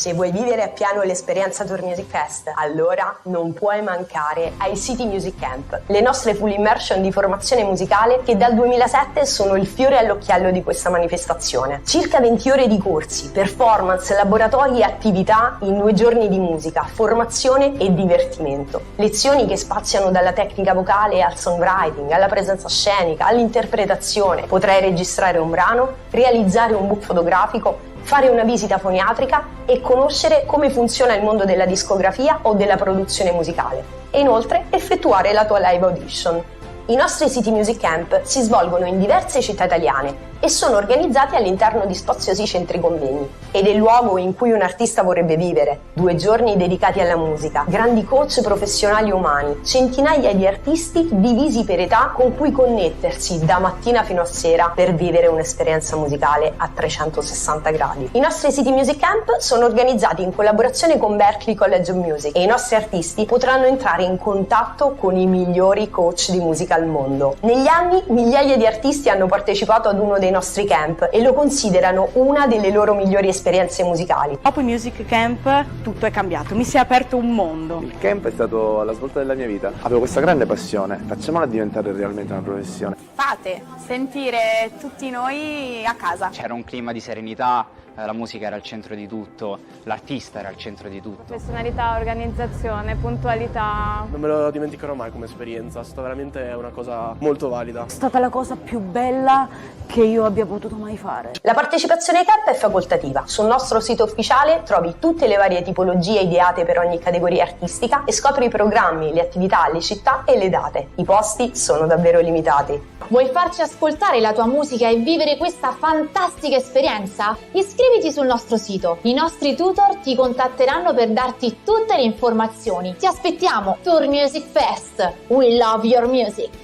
Se vuoi vivere appieno l'esperienza Tour Music Fest, allora non puoi mancare ai City Music Camp, le nostre full immersion di formazione musicale che dal 2007 sono il fiore all'occhiello di questa manifestazione. Circa 20 ore di corsi, performance, laboratori e attività in 2 giorni di musica, formazione e divertimento. Lezioni che spaziano dalla tecnica vocale al songwriting, alla presenza scenica, all'interpretazione. Potrai registrare un brano, realizzare un book fotografico, fare una visita foniatrica e conoscere come funziona il mondo della discografia o della produzione musicale. E inoltre effettuare la tua live audition. I nostri City Music Camp si svolgono in diverse città italiane e sono organizzati all'interno di spaziosi centri convegni. Ed è il luogo in cui un artista vorrebbe vivere. 2 giorni dedicati alla musica, grandi coach professionali e umani, centinaia di artisti divisi per età con cui connettersi da mattina fino a sera per vivere un'esperienza musicale a 360 gradi. I nostri City Music Camp sono organizzati in collaborazione con Berklee College of Music e i nostri artisti potranno entrare in contatto con i migliori coach di musica al mondo. Negli anni migliaia di artisti hanno partecipato ad uno dei nostri camp e lo considerano una delle loro migliori esperienze musicali. Dopo i Music Camp tutto è cambiato, mi si è aperto un mondo. Il camp è stato la svolta della mia vita. Avevo questa grande passione, facciamola diventare realmente una professione. Fate sentire tutti noi a casa. C'era un clima di serenità, la musica era al centro di tutto, l'artista era al centro di tutto. Professionalità, organizzazione, puntualità. Non me lo dimenticherò mai come esperienza, è stata veramente una cosa molto valida. È stata la cosa più bella che io abbia potuto mai fare. La partecipazione ai camp è facoltativa. Sul nostro sito ufficiale trovi tutte le varie tipologie ideate per ogni categoria artistica e scopri i programmi, le attività, le città e le date. I posti sono davvero limitati. Vuoi farci ascoltare la tua musica e vivere questa fantastica esperienza? Iscriviti sul nostro sito. I nostri tutor ti contatteranno per darti tutte le informazioni. Ti aspettiamo! Tour Music Fest. We love your music!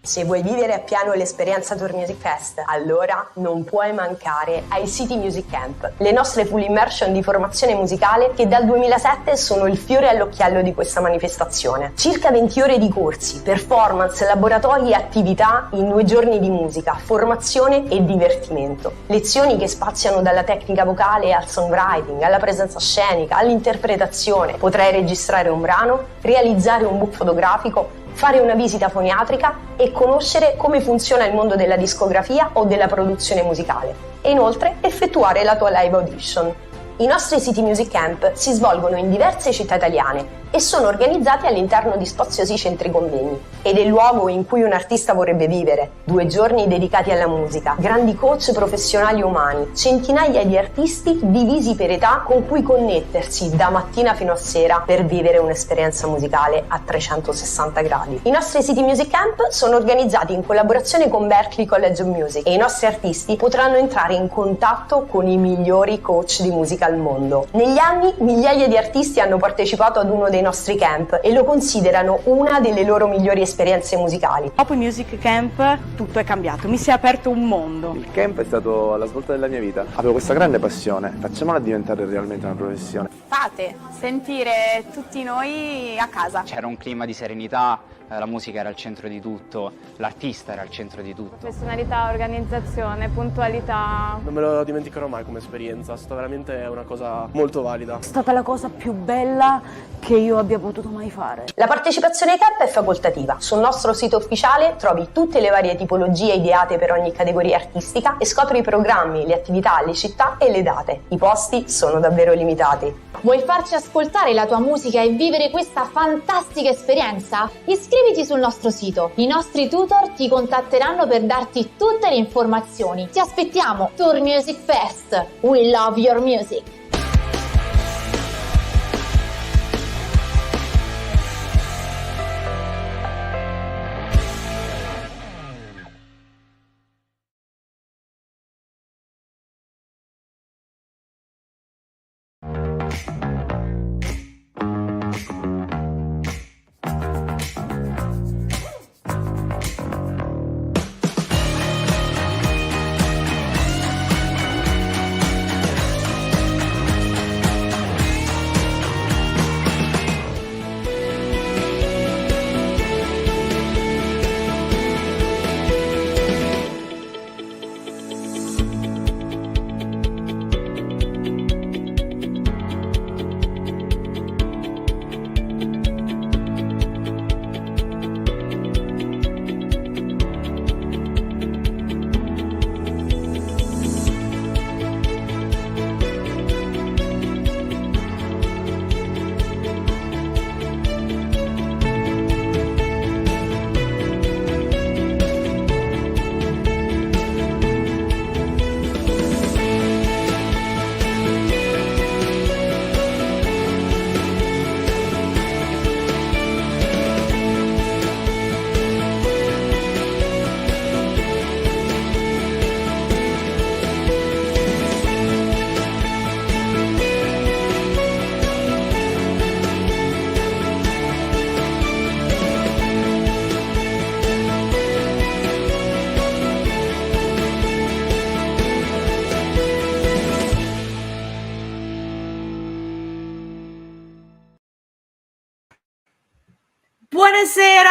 Se vuoi vivere appieno l'esperienza Tour Music Fest, allora non puoi mancare ai City Music Camp, le nostre full immersion di formazione musicale che dal 2007 sono il fiore all'occhiello di questa manifestazione. Circa 20 ore di corsi, performance, laboratori e attività in 2 giorni di musica, formazione e divertimento. Lezioni che spaziano dalla tecnica vocale al songwriting, alla presenza scenica, all'interpretazione. Potrai registrare un brano, realizzare un book fotografico, fare una visita foniatrica e conoscere come funziona il mondo della discografia o della produzione musicale e inoltre effettuare la tua live audition. I nostri City Music Camp si svolgono in diverse città italiane e sono organizzati all'interno di spaziosi centri convegni ed è il luogo in cui un artista vorrebbe vivere. 2 giorni dedicati alla musica, grandi coach professionali umani, centinaia di artisti divisi per età con cui connettersi da mattina fino a sera per vivere un'esperienza musicale a 360 gradi. I nostri City Music Camp sono organizzati in collaborazione con Berklee College of Music e i nostri artisti potranno entrare in contatto con i migliori coach di musica al mondo. Negli anni migliaia di artisti hanno partecipato ad uno dei nostri camp e lo considerano una delle loro migliori esperienze musicali. Dopo i Music Camp tutto è cambiato, mi si è aperto un mondo. Il camp è stato la svolta della mia vita. Avevo questa grande passione, facciamola diventare realmente una professione. Fate sentire tutti noi a casa. C'era un clima di serenità, la musica era al centro di tutto, l'artista era al centro di tutto. Professionalità, organizzazione, puntualità. Non me lo dimenticherò mai come esperienza, è stata veramente una cosa molto valida. È stata la cosa più bella che io abbia potuto mai fare. La partecipazione ai camp è facoltativa. Sul nostro sito ufficiale trovi tutte le varie tipologie ideate per ogni categoria artistica e scopri i programmi, le attività, le città e le date. I posti sono davvero limitati. Vuoi farci ascoltare la tua musica e vivere questa fantastica esperienza? Iscriviti sul nostro sito. I nostri tutor ti contatteranno per darti tutte le informazioni. Ti aspettiamo! Tour Music Fest! We love your music!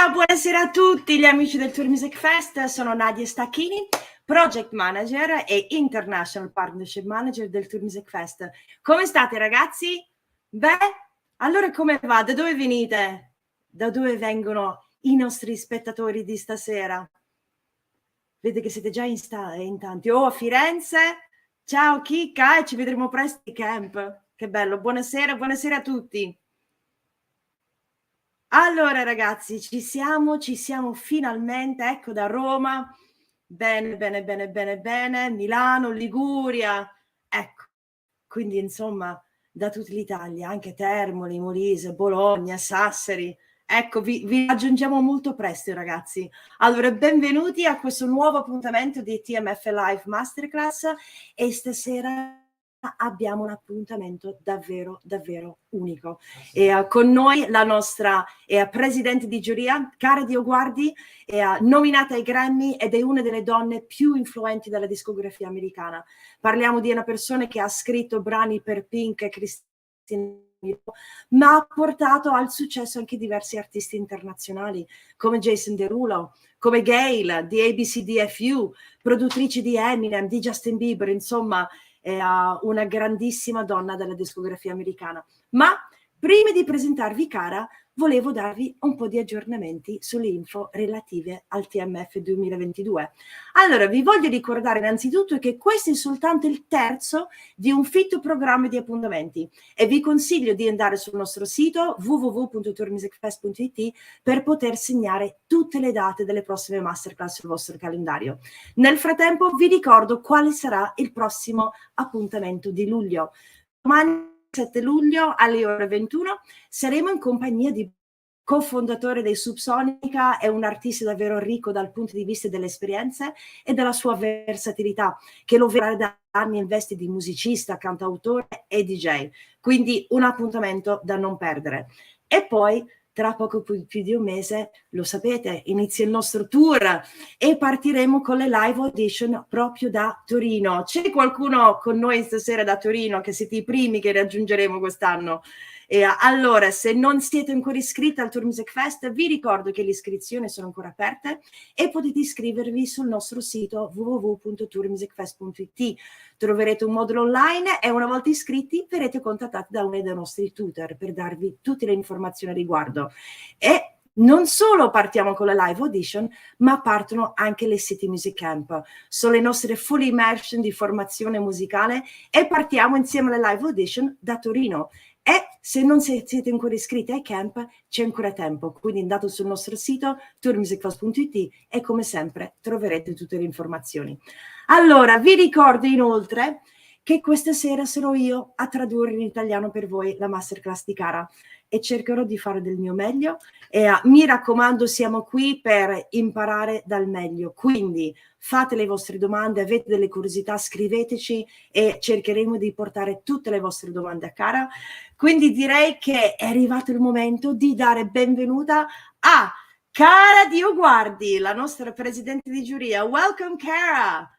Buonasera a tutti gli amici del Tour Music Fest, sono Nadia Stacchini, Project Manager e International Partnership Manager del Tour Music Fest. Come state ragazzi? Beh, allora come va? Da dove venite? Da dove vengono i nostri spettatori di stasera? Vedo che siete già in tanti. Oh, a Firenze? Ciao Chicca, e ci vedremo presto in camp. Che bello, buonasera a tutti. Allora ragazzi, ci siamo finalmente, ecco da Roma, bene, Milano, Liguria, ecco, quindi insomma da tutta l'Italia, anche Termoli, Molise, Bologna, Sassari, ecco vi raggiungiamo molto presto ragazzi. Allora benvenuti a questo nuovo appuntamento di TMF Live Masterclass e stasera abbiamo un appuntamento davvero davvero unico e con noi la nostra presidente di giuria Kara DioGuardi, nominata ai Grammy ed è una delle donne più influenti della discografia americana. Parliamo di una persona che ha scritto brani per Pink e Christina, ma ha portato al successo anche diversi artisti internazionali come Jason Derulo, come Gayle di ABCDFU, produttrice di Eminem, di Justin Bieber, insomma è una grandissima donna della discografia americana. Ma prima di presentarvi Kara, volevo darvi un po' di aggiornamenti sulle info relative al TMF 2022. Allora, vi voglio ricordare innanzitutto che questo è soltanto il terzo di un fitto programma di appuntamenti e vi consiglio di andare sul nostro sito www.tourmusicfest.it per poter segnare tutte le date delle prossime masterclass sul vostro calendario. Nel frattempo vi ricordo quale sarà il prossimo appuntamento di luglio. Domani 7 luglio alle ore 21 saremo in compagnia di cofondatore dei Subsonica, è un artista davvero ricco dal punto di vista delle esperienze e della sua versatilità, che lo verrà da anni in vesti di musicista, cantautore e DJ. Quindi un appuntamento da non perdere. E poi tra poco più di un mese, lo sapete, inizia il nostro tour e partiremo con le live audition proprio da Torino. C'è qualcuno con noi stasera da Torino, che siete i primi che raggiungeremo quest'anno? E allora, se non siete ancora iscritti al Tour Music Fest, vi ricordo che le iscrizioni sono ancora aperte e potete iscrivervi sul nostro sito www.tourmusicfest.it. Troverete un modulo online e una volta iscritti verrete contattati da uno dei nostri tutor per darvi tutte le informazioni a riguardo. E non solo partiamo con la live audition, ma partono anche le City Music Camp. Sono le nostre full immersion di formazione musicale e partiamo insieme alle live audition da Torino. E se non siete ancora iscritti ai camp, c'è ancora tempo, quindi andate sul nostro sito tourmusicfest.it e come sempre troverete tutte le informazioni. Allora, vi ricordo inoltre che questa sera sarò io a tradurre in italiano per voi la masterclass di Kara e cercherò di fare del mio meglio e mi raccomando, siamo qui per imparare dal meglio, quindi fate le vostre domande, avete delle curiosità, scriveteci e cercheremo di portare tutte le vostre domande a Kara. Quindi direi che è arrivato il momento di dare benvenuta a Kara DioGuardi, la nostra presidente di giuria. Welcome Kara!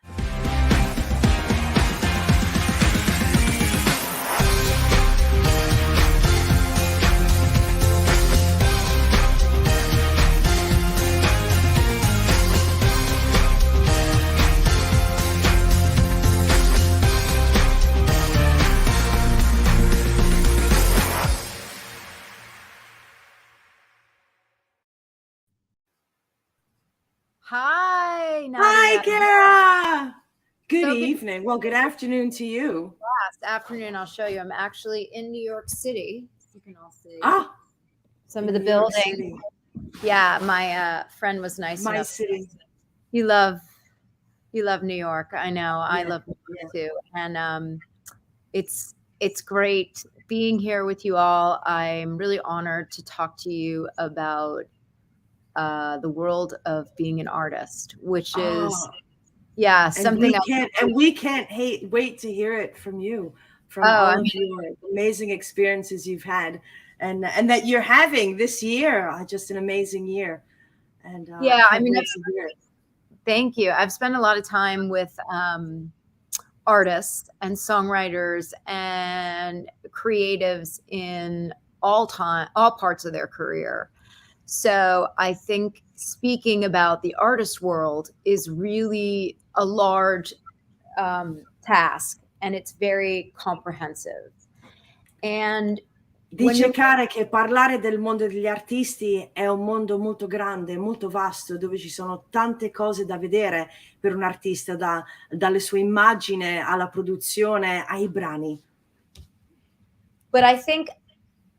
Hi, Nadia. Hi, Kara. Good So evening. Well, good afternoon to you. Last afternoon, I'll show you. I'm actually in New York City. You can all see some of the New York buildings. City. Yeah, my friend was nice My enough. city. You love New York. I know. I Yeah, love New York too. And it's great being here with you all. I'm really honored to talk to you about the world of being an artist, which is something we can't wait to hear it from you, from all of your amazing experiences you've had and that you're having this year. Just an amazing year. And thank you. I've spent a lot of time with artists and songwriters and creatives in all parts of their career. So I think speaking about the artist world is really a large task, and it's very comprehensive. And dice Kara che parlare del mondo degli artisti è un mondo molto grande, molto vasto, dove ci sono tante cose da vedere per un artista, dalle sue immagini alla produzione ai brani. But I think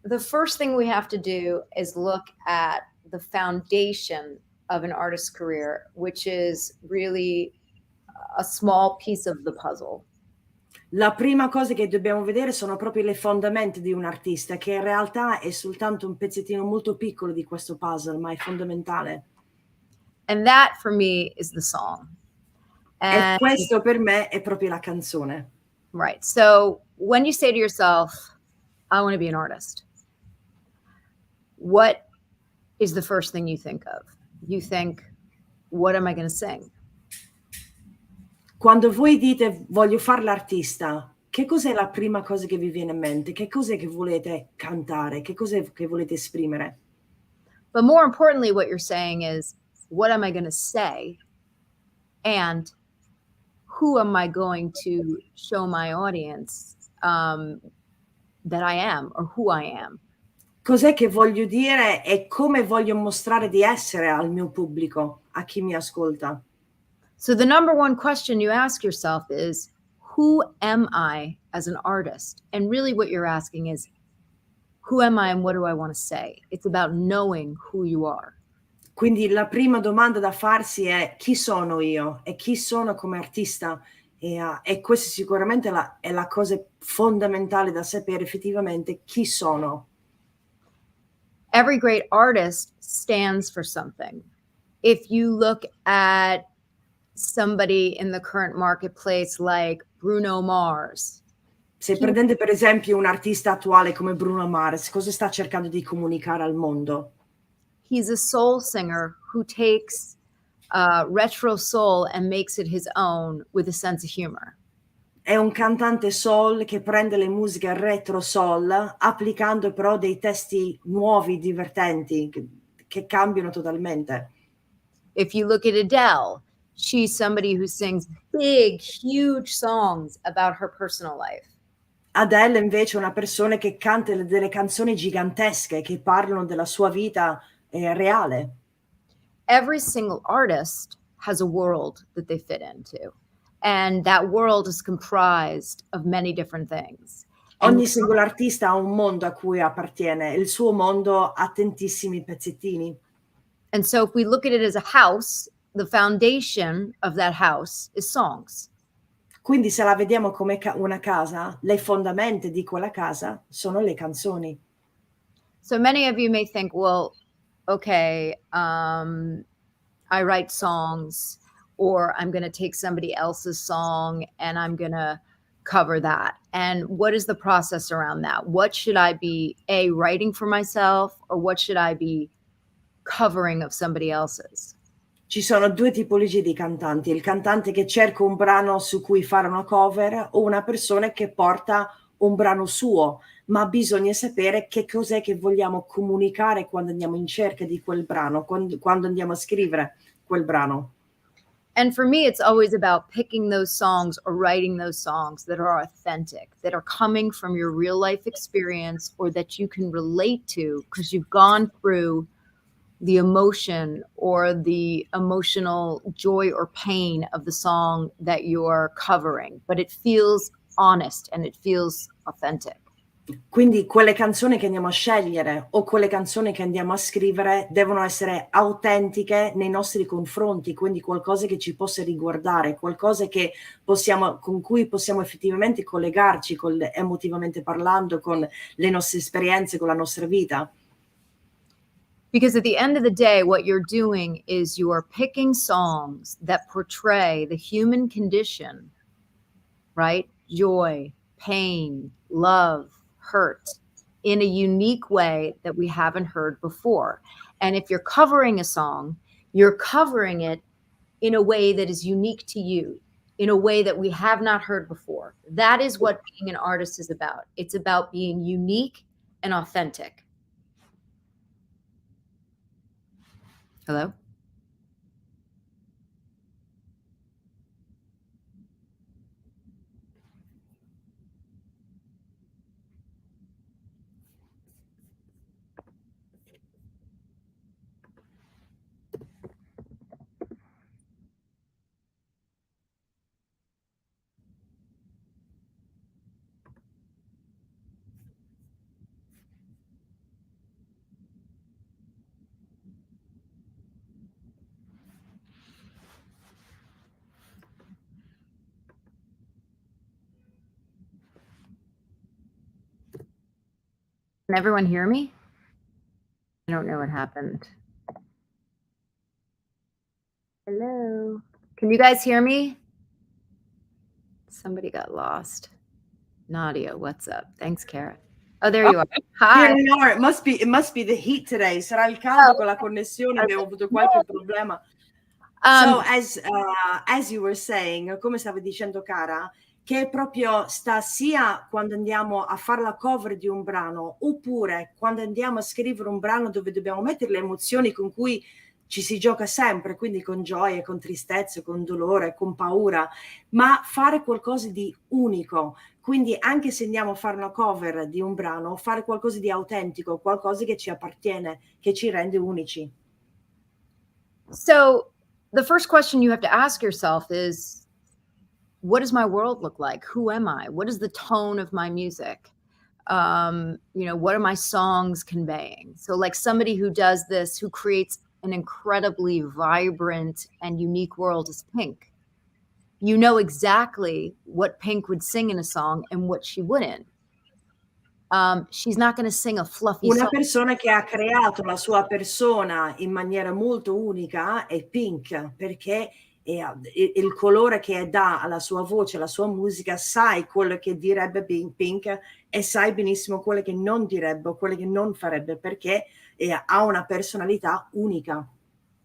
the first thing we have to do is look at the foundation of an artist's career, which is really a small piece of the puzzle. La prima cosa che dobbiamo vedere sono proprio le fondamenta di un artista, che in realtà è soltanto un pezzettino molto piccolo di questo puzzle, ma è fondamentale. And that for me is the song. E questo per me è proprio la canzone. Right. So when you say to yourself, I want to be an artist, what is the first thing you think of? You think, what am I going to sing? Quando voi dite voglio fare l'artista, che cos'è la prima cosa che vi viene in mente? Che cos'è che volete cantare? Che cos'è che volete esprimere? But more importantly, what you're saying is, what am I going to say? And who am I going to show my audience that I am, or who I am? Cos'è che voglio dire e come voglio mostrare di essere al mio pubblico, a chi mi ascolta? So the number one question you ask yourself is, who am I as an artist? And really what you're asking is, who am I and what do I want to say? It's about knowing who you are. Quindi la prima domanda da farsi è chi sono io e chi sono come artista, e questa sicuramente è la cosa fondamentale da sapere effettivamente chi sono. Every great artist stands for something. If you look at somebody in the current marketplace like Bruno Mars. Se prendete per esempio un artista attuale come Bruno Mars, cosa sta cercando di comunicare al mondo? He's a soul singer who takes retro soul and makes it his own with a sense of humor. È un cantante soul che prende le musiche retro soul, applicando però dei testi nuovi, divertenti, che cambiano totalmente. If you look at Adele, she's somebody who sings big, huge songs about her personal life. Adele invece è una persona che canta delle canzoni gigantesche che parlano della sua vita reale. Every single artist has a world that they fit into. And that world is comprised of many different things. Ogni singolo artista ha un mondo a cui appartiene, il suo mondo ha tantissimi pezzettini. And so if we look at it as a house, the foundation of that house is songs. Quindi se la vediamo come una casa, le fondamenta di quella casa sono le canzoni. So many of you may think, well, okay, I write songs, or I'm going to take somebody else's song and I'm going to cover that. And what is the process around that? What should I be, A, writing for myself, or what should I be covering of somebody else's? Ci sono due tipologie di cantanti: il cantante che cerca un brano su cui fare una cover o una persona che porta un brano suo, ma bisogna sapere che cos'è che vogliamo comunicare quando andiamo in cerca di quel brano, quando andiamo a scrivere quel brano. And for me, it's always about picking those songs or writing those songs that are authentic, that are coming from your real life experience, or that you can relate to because you've gone through the emotion or the emotional joy or pain of the song that you're covering, but it feels honest and it feels authentic. Quindi quelle canzoni che andiamo a scegliere o quelle canzoni che andiamo a scrivere devono essere autentiche nei nostri confronti, quindi qualcosa che ci possa riguardare, qualcosa che con cui possiamo effettivamente collegarci emotivamente parlando, con le nostre esperienze, con la nostra vita. Because at the end of the day, what you're doing is you are picking songs that portray the human condition, right? Joy, pain, love, hurt, in a unique way that we haven't heard before. And if you're covering a song, you're covering it in a way that is unique to you, in a way that we have not heard before. That is what being an artist is about. It's about being unique and authentic. Hello? Can everyone hear me? I don't know what happened. Hello? Can you guys hear me? Somebody got lost. Nadia, what's up? Thanks, Kara. Oh, there you are. Hi. Here we are. It must be the heat today. Sarà il caldo con la connessione, abbiamo avuto qualche problema. So as you were saying, come stavi dicendo Kara, che proprio sta sia quando andiamo a fare la cover di un brano, oppure quando andiamo a scrivere un brano dove dobbiamo mettere le emozioni con cui ci si gioca sempre, quindi con gioia, con tristezza, con dolore, con paura, ma fare qualcosa di unico. Quindi anche se andiamo a fare una cover di un brano, fare qualcosa di autentico, qualcosa che ci appartiene, che ci rende unici. So the first question you have to ask yourself is, what does my world look like? Who am I? What is the tone of my music? What are my songs conveying? So like somebody who does this, who creates an incredibly vibrant and unique world is Pink. You know exactly what Pink would sing in a song and what she wouldn't. She's not going to sing a fluffy Una song. persona che ha creato la sua persona in maniera molto unica è Pink, perché il colore che dà alla sua voce, alla sua musica, sai quello che direbbe Pink e sai benissimo quello che non direbbe, quello che non farebbe, perché ha una personalità unica.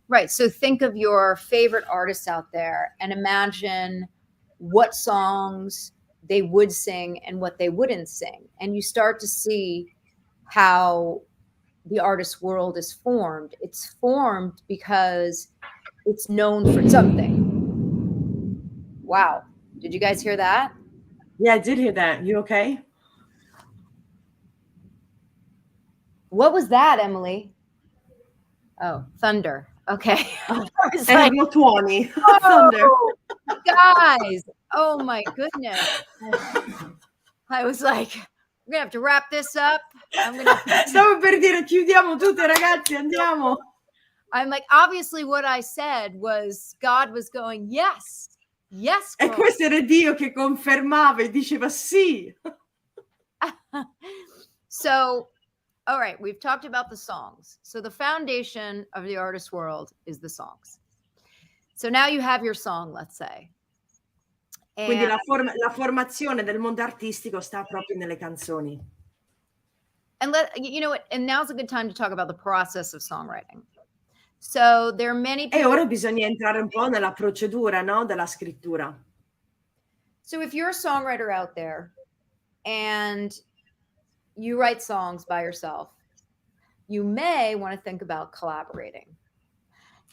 Right. So think of your favorite artists out there and imagine what songs they would sing and what they wouldn't sing. And you start to see how the artist world is formed. It's formed because it's known for something. Wow. Did you guys hear that? Yeah, I did hear that. You okay? What was that, Emily? Oh, thunder. Okay. Erano tuoni. Thunder. Guys. Oh my goodness. I was like, we're gonna have to wrap this up. Stavo per dire, chiudiamo tutte, ragazzi, andiamo. I'm like, obviously what I said was God was going, yes. Yes. E questo era Dio che confermava e diceva sì. So, all right, we've talked about the songs. So the foundation of the artist world is the songs. So now you have your song, let's say. Quindi la formazione del mondo artistico sta proprio nelle canzoni. And and now's a good time to talk about the process of songwriting. So there are many people. E ora bisogna entrare un po' nella procedura, no, della scrittura. So if you're a songwriter out there and you write songs by yourself, you may want to think about collaborating.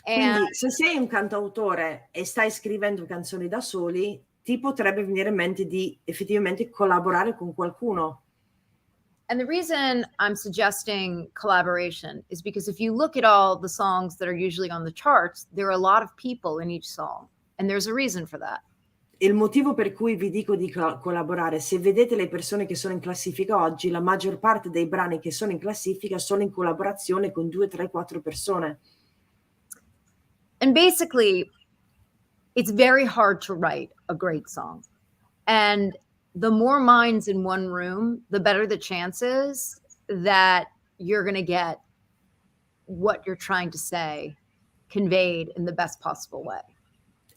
Quindi se sei un cantautore e stai scrivendo canzoni da soli, ti potrebbe venire in mente di effettivamente collaborare con qualcuno. And the reason I'm suggesting collaboration is because if you look at all the songs that are usually on the charts, there are a lot of people in each song. And there's a reason for that. Il motivo per cui vi dico di collaborare, se vedete le persone che sono in classifica oggi, la maggior parte dei brani che sono in classifica sono in collaborazione con 2, 3, 4 persone. And basically, it's very hard to write a great song. And the more minds in one room, the better the chances that you're going to get what you're trying to say conveyed in the best possible way.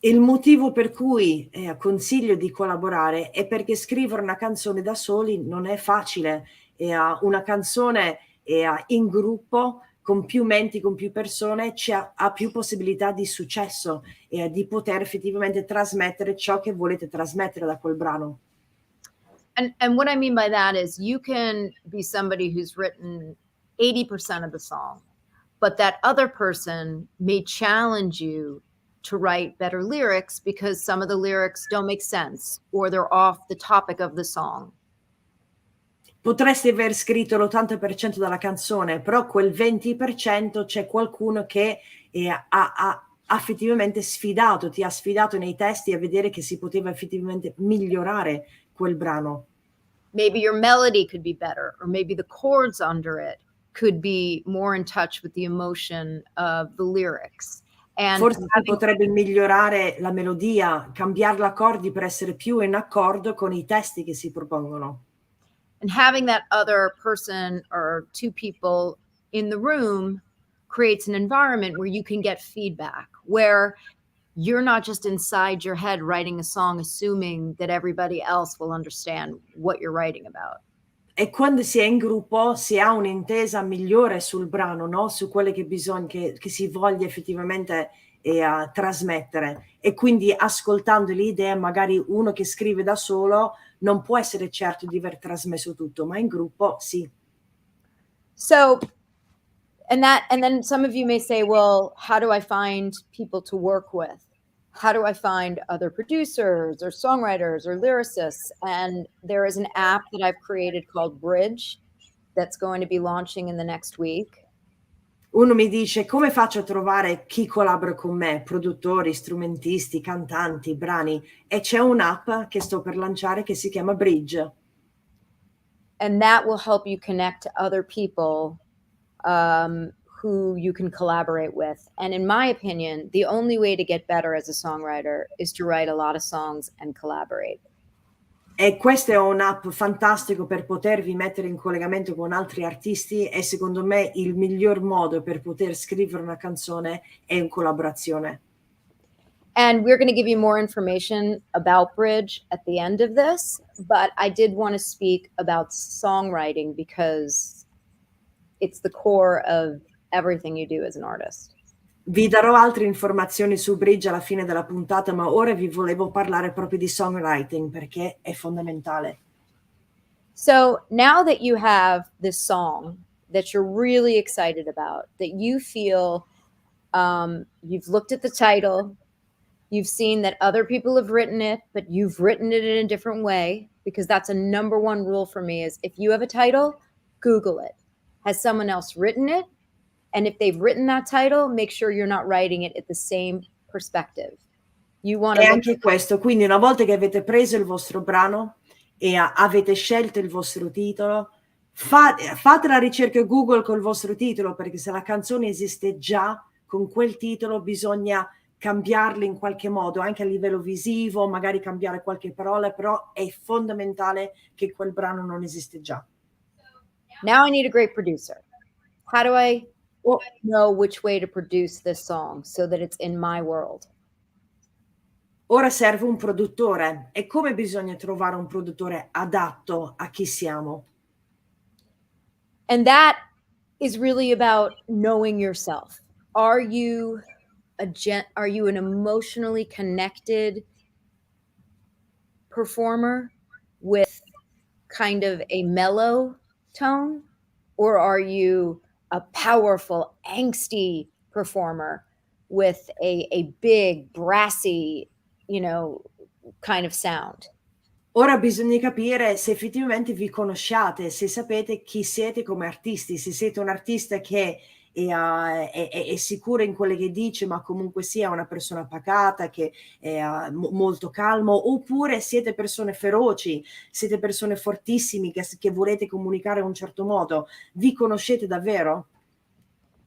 Il motivo per cui consiglio di collaborare è perché scrivere una canzone da soli non è facile. Una canzone in gruppo, con più menti, con più persone, ha più possibilità di successo e di poter effettivamente trasmettere ciò che volete trasmettere da quel brano. And what I mean by that is you can be somebody who's written 80% of the song, but that other person may challenge you to write better lyrics because some of the lyrics don't make sense or they're off the topic of the song. Potresti aver scritto l'80% della canzone, però quel 20% c'è qualcuno che ha effettivamente sfidato, ti ha sfidato nei testi a vedere che si poteva effettivamente migliorare quel brano. Maybe your melody could be better, or maybe the chords under it could be more in touch with the emotion of the lyrics. And forse potrebbe migliorare la melodia, cambiare gli accordi per essere più in accordo con i testi che si propongono. And having that other person or two people in the room creates an environment where you can get feedback, where you're not just inside your head writing a song assuming that everybody else will understand what you're writing about. E quando si è in gruppo si ha un'intesa migliore sul brano, no? Su quelle che bisogna, che si voglia effettivamente trasmettere. E quindi ascoltando le idee, magari uno che scrive da solo non può essere certo di aver trasmesso tutto, ma in gruppo sì. So, and then some of you may say, well, how do I find people to work with? How do I find other producers or songwriters or lyricists? And there is an app that I've created called Bridge that's going to be launching in the next week. Uno mi dice, come faccio a trovare chi collabora con me? Produttori, strumentisti, cantanti, brani. E c'è un'app che sto per lanciare che si chiama Bridge. And that will help you connect to other people who you can collaborate with. And in my opinion, the only way to get better as a songwriter is to write a lot of songs and collaborate. E questo è un'app fantastico per potervi mettere in collegamento con altri artisti e secondo me il miglior modo per poter scrivere una canzone è in collaborazione. And we're going to give you more information about Bridge at the end of this, but I did want to speak about songwriting because it's the core of everything you do as an artist. Vi darò altre informazioni su Bridge alla fine della puntata, ma ora vi volevo parlare proprio di songwriting perché è fondamentale. So now that you have this song that you're really excited about, that you feel you've looked at the title, you've seen that other people have written it, but you've written it in a different way, because that's a number one rule for me is if you have a title, Google it. Has someone else written it? And if they've written that title, make sure you're not writing it at the same perspective. You want E anche questo, quindi una volta che avete preso il vostro brano e avete scelto il vostro titolo, fate la ricerca Google col vostro titolo, perché se la canzone esiste già con quel titolo bisogna cambiarla in qualche modo, anche a livello visivo, magari cambiare qualche parola, però è fondamentale che quel brano non esiste già. Now I need a great producer. How do I know which way to produce this song so that it's in my world? Ora serve un produttore. E come bisogna trovare un produttore adatto a chi siamo? And that is really about knowing yourself. Are you an emotionally connected performer with kind of a mellow tone? Or are you a powerful, angsty performer with a big, brassy, kind of sound? Ora bisogna capire se effettivamente vi conosciate, se sapete chi siete come artisti, se siete un artista che è sicuro in quello che dice, ma comunque sia una persona pacata, che è molto calmo, oppure siete persone feroci, siete persone fortissimi che volete comunicare in un certo modo. Vi conoscete davvero?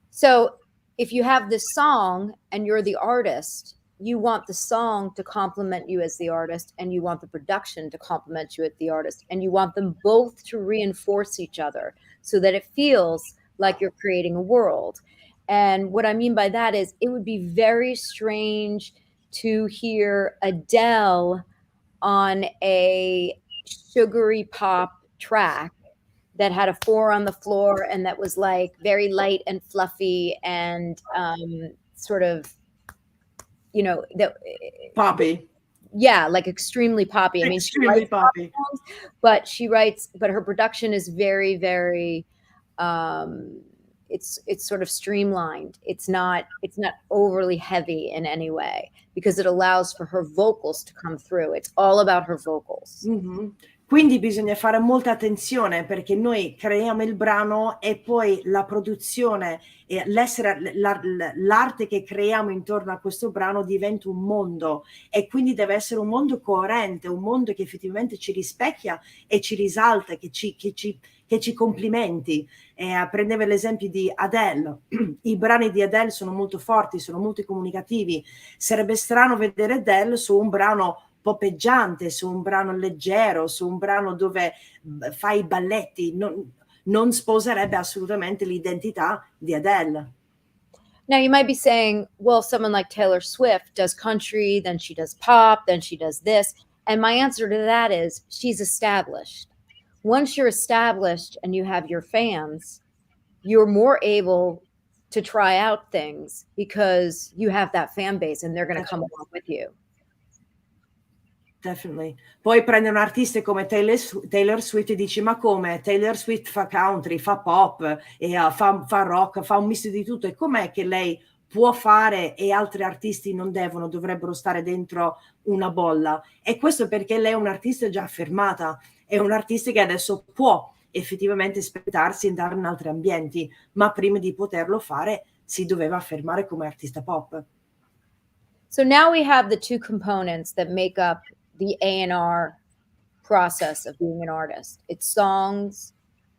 So if you have this song and you're the artist, you want the song to complement you as the artist, and you want the production to complement you as the artist, and you want them both to reinforce each other so that it feels like you're creating a world. And what I mean by that is it would be very strange to hear Adele on a sugary pop track that had a 4 on the floor and that was like very light and fluffy and sort of, Poppy. Yeah, like extremely poppy. I mean, extremely poppy. Songs, but her production is very, very it's sort of streamlined. It's not overly heavy in any way because it allows for her vocals to come through. It's all about her vocals. Mm-hmm. Quindi bisogna fare molta attenzione perché noi creiamo il brano e poi la produzione e l'arte che creiamo intorno a questo brano diventa un mondo e quindi deve essere un mondo coerente, un mondo che effettivamente ci rispecchia e ci risalta, che ci complimenti. Prendeva l'esempio di Adele. I brani di Adele sono molto forti, sono molto comunicativi. Sarebbe strano vedere Adele su un brano poppeggiante, su un brano leggero, su un brano dove fai i balletti, non sposerebbe assolutamente l'identità di Adele. Now you might be saying, well, someone like Taylor Swift does country, then she does pop, then she does this. And my answer to that is she's established. Once you're established and you have your fans, you're more able to try out things because you have that fan base and they're going to come along with you. Definitely. Poi prende un artista come Taylor Swift e dici ma come? Taylor Swift fa country, fa pop, e, fa rock, fa un misto di tutto. E com'è che lei può fare e altri artisti non devono, dovrebbero stare dentro una bolla? E questo perché lei è un'artista già affermata, è un'artista che adesso può effettivamente spettarsi e andare in altri ambienti, ma prima di poterlo fare si doveva affermare come artista pop. So now we have the two components that make up the A&R process of being an artist. It's songs,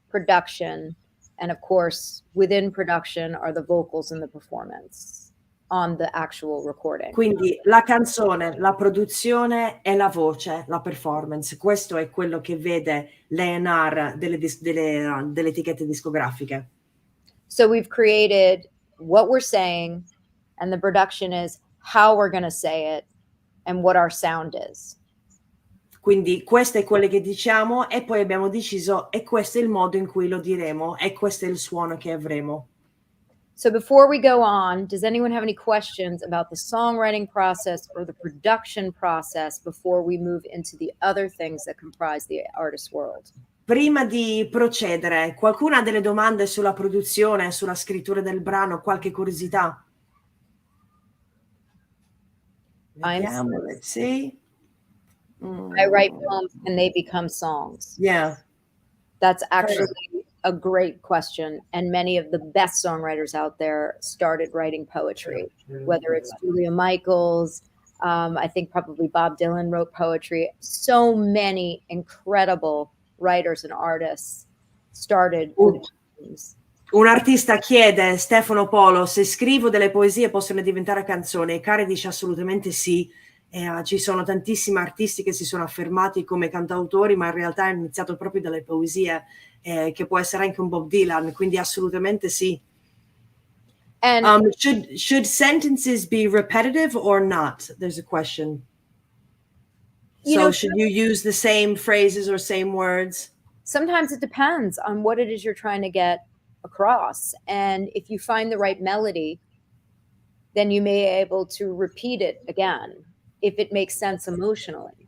production, and of course, within production are the vocals and the performance on the actual recording. Quindi la canzone, la produzione e la voce, la performance, questo è quello che vede l'A&R delle etichette discografiche. So we've created what we're saying, and the production is how we're going to say it and what our sound is. Quindi questo è quello che diciamo e poi abbiamo deciso e questo è il modo in cui lo diremo e questo è il suono che avremo. So before we go on, does anyone have any questions about the songwriting process or the production process before we move into the other things that comprise the artist world? Prima di procedere, qualcuno ha delle domande sulla produzione, sulla scrittura del brano, qualche curiosità? Vediamo, let's see. I write poems and they become songs. Yeah. That's actually a great question. And many of the best songwriters out there started writing poetry, whether it's Julia Michaels, I think probably Bob Dylan wrote poetry. So many incredible writers and artists started with poems. Un artista chiede, Stefano Polo, se scrivo delle poesie possono diventare canzoni. E Kara dice assolutamente sì. Ci sono tantissimi artisti che si sono affermati come cantautori, ma in realtà hanno iniziato proprio dalle poesie, che può essere anche un Bob Dylan, quindi assolutamente sì. And should sentences be repetitive or not? There's a question. Should you use the same phrases or same words? Sometimes it depends on what it is you're trying to get across. And if you find the right melody, then you may be able to repeat it again if it makes sense emotionally.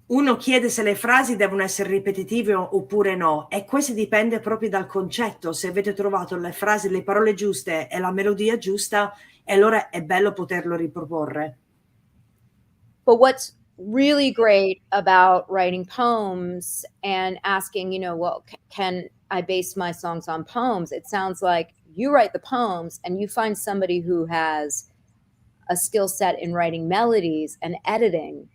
Uno chiede se le frasi devono essere ripetitive oppure no, e questo dipende proprio dal concetto. Se avete trovato le frasi, le parole giuste e la melodia giusta, allora è bello poterlo riproporre. But what's really great about writing poems and asking, well, can I base my songs on poems? It sounds like you write the poems and you find somebody who has a skill set in writing melodies and editing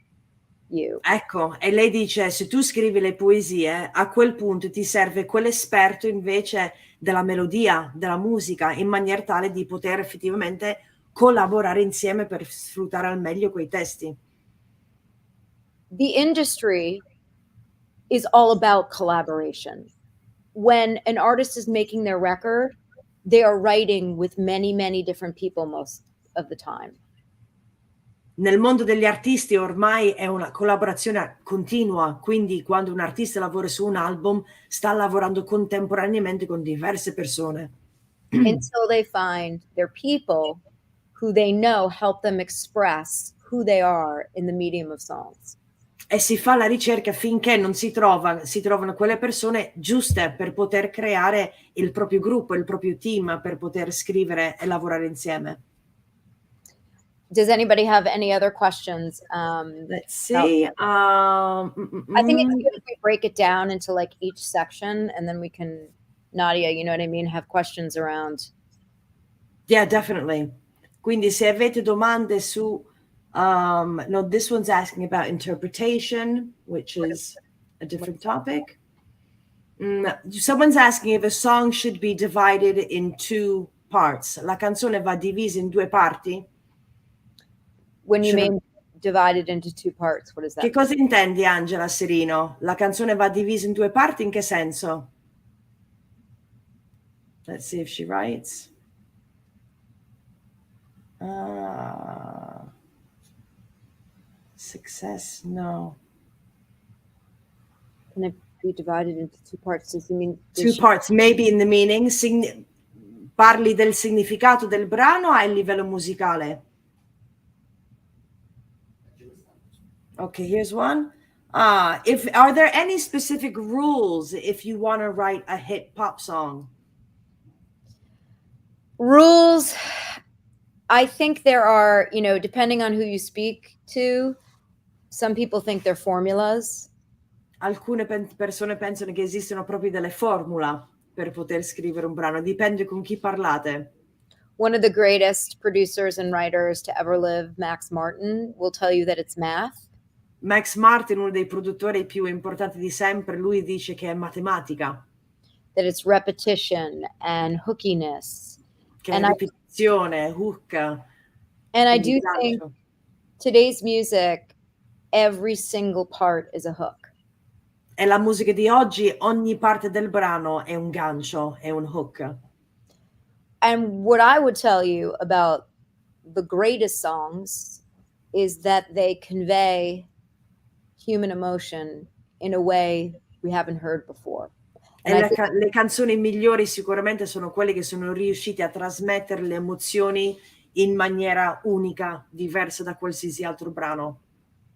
you. Ecco, e lei dice, se tu scrivi le poesie, a quel punto ti serve quell'esperto invece della melodia, della musica, in maniera tale di poter effettivamente collaborare insieme per sfruttare al meglio quei testi. The industry is all about collaboration. When an artist is making their record, they are writing with many, many different people most of the time. Nel mondo degli artisti ormai è una collaborazione continua, quindi quando un artista lavora su un album sta lavorando contemporaneamente con diverse persone. Until they find their people who they know help them express who they are in the medium of songs. E si fa la ricerca finché non si trovano quelle persone giuste per poter creare il proprio gruppo, il proprio team, per poter scrivere e lavorare insieme. Does anybody have any other questions? Let's see. I think it's good if we break it down into like each section and then we can, Nadia, you know what I mean, have questions around. Yeah, definitely. Quindi se avete domande su, no, this one's asking about interpretation, which is a different topic. Someone's asking if a song should be divided in two parts. La canzone va divisa in due parti? When you mean divided into two parts, what is that? Che cosa intendi, Angela Serino? La canzone va divisa in due parti, in che senso? Let's see if she writes. Success, no. Can it be divided into two parts? Does it mean Two parts, maybe in the meaning. Parli del significato del brano a livello musicale. Okay, here's one. Are there any specific rules if you want to write a hit pop song? Rules, I think there are, depending on who you speak to, some people think they're formulas. Alcune persone pensano che esistono proprio delle formula per poter scrivere un brano, dipende con chi parlate. One of the greatest producers and writers to ever live, Max Martin, will tell you that it's math. Max Martin, uno dei produttori più importanti di sempre, lui dice che è matematica. That it's repetition and hookiness. Che è ripetizione, hook. And I do think today's music, every single part is a hook. E la musica di oggi, ogni parte del brano è un gancio, è un hook. And what I would tell you about the greatest songs is that they convey human emotion in a way we haven't heard before. E le canzoni migliori sicuramente sono quelle che sono riuscite a trasmettere le emozioni in maniera unica, diversa da qualsiasi altro brano.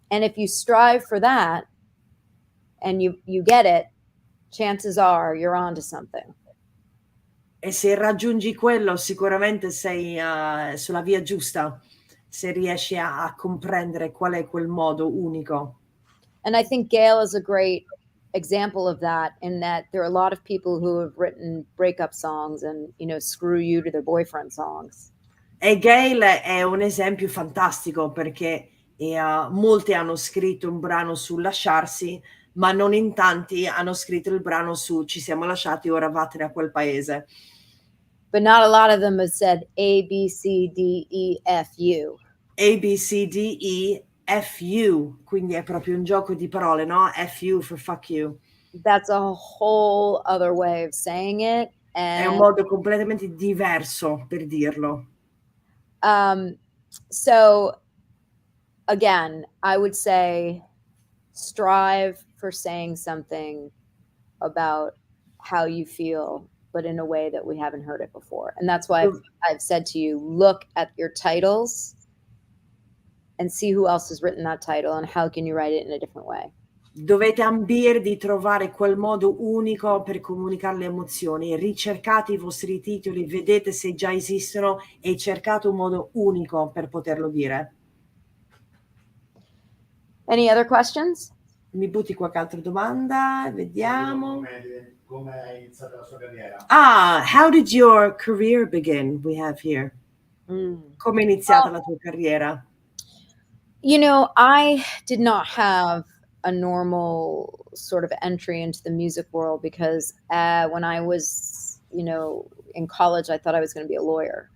And if you strive for that and you get it, chances are you're onto something. E se raggiungi quello, sicuramente sei sulla via giusta, se riesci a comprendere qual è quel modo unico. And I think Gail is a great example of that, in that there are a lot of people who have written breakup songs and, screw you to their boyfriend songs. E Gail è un esempio fantastico perché molti hanno scritto un brano sul lasciarsi, ma non in tanti hanno scritto il brano su ci siamo lasciati, ora vattene a quel paese. But not a lot of them have said A, B, C, D, E, F, U. A, B, C, D, E, F, U. Quindi è proprio un gioco di parole, no? F, U for fuck you. That's a whole other way of saying it. È un modo completamente diverso per dirlo. So, again, I would say strive for saying something about how you feel, but in a way that we haven't heard it before. And that's why I've said to you, look at your titles and see who else has written that title and how can you write it in a different way. Dovete ambire di trovare quel modo unico per comunicare le emozioni. Ricercate i vostri titoli, vedete se già esistono e cercate un modo unico per poterlo dire. Any other questions? Mi butti qualche altra domanda, vediamo. Come hai iniziato la sua carriera? How did your career begin? We have here. Come è iniziata la tua carriera? I did not have a normal sort of entry into the music world because when I was, in college, I thought I was going to be a lawyer.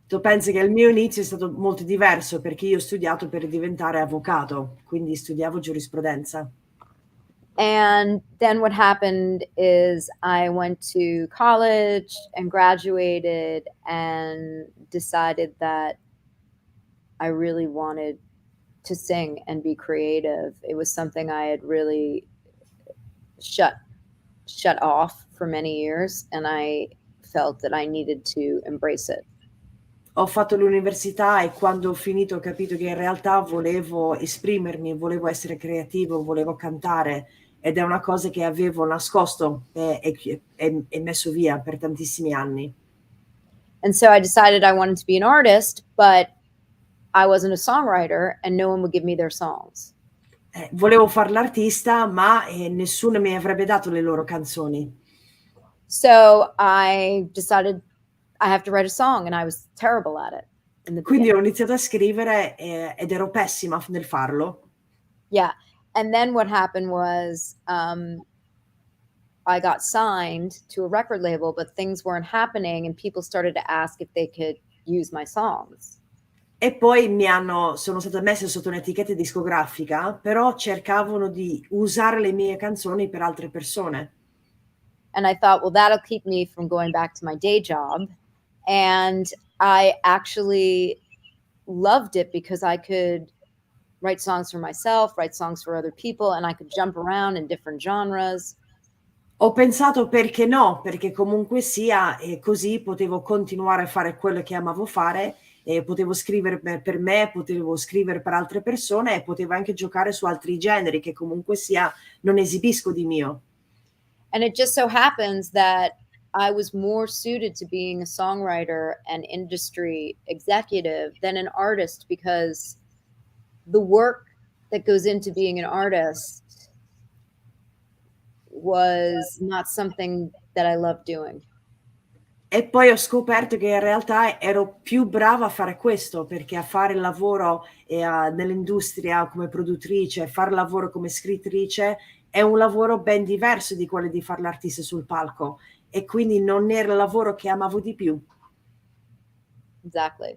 Tu pensi che il mio inizio è stato molto diverso perché io ho studiato per diventare avvocato, quindi studiavo giurisprudenza. And then what happened is I went to college and graduated and decided that I really wanted to sing and be creative. It was something I had really shut off for many years, and I felt that I needed to embrace it. Ho fatto l'università e quando ho finito ho capito che in realtà volevo esprimermi, volevo essere creativo, volevo cantare, ed è una cosa che avevo nascosto e messo via per tantissimi anni. And so I decided I wanted to be an artist, but I wasn't a songwriter and no one would give me their songs. Volevo fare l'artista, ma nessuno mi avrebbe dato le loro canzoni. So I decided I have to write a song, and I was terrible at it. Quindi ho iniziato a scrivere ed ero pessima nel farlo. Yeah. And then what happened was I got signed to a record label, but things weren't happening and people started to ask if they could use my songs. E poi sono state messe sotto un'etichetta discografica, però cercavano di usare le mie canzoni per altre persone. And I thought, well, that'll keep me from going back to my day job. And I actually loved it because I could write songs for myself, write songs for other people, and I could jump around in different genres. Ho pensato perché no, perché comunque sia, così potevo continuare a fare quello che amavo fare, e potevo scrivere per me, potevo scrivere per altre persone e potevo anche giocare su altri generi che comunque sia non esibisco di mio. And it just so happens that I was more suited to being a songwriter and industry executive than an artist, because the work that goes into being an artist was not something that I loved doing. E poi ho scoperto che in realtà ero più brava a fare questo, perché a fare il lavoro nell'industria come produttrice, fare il lavoro come scrittrice è un lavoro ben diverso di quello di fare l'artista sul palco, e quindi non era il lavoro che amavo di più. Exactly.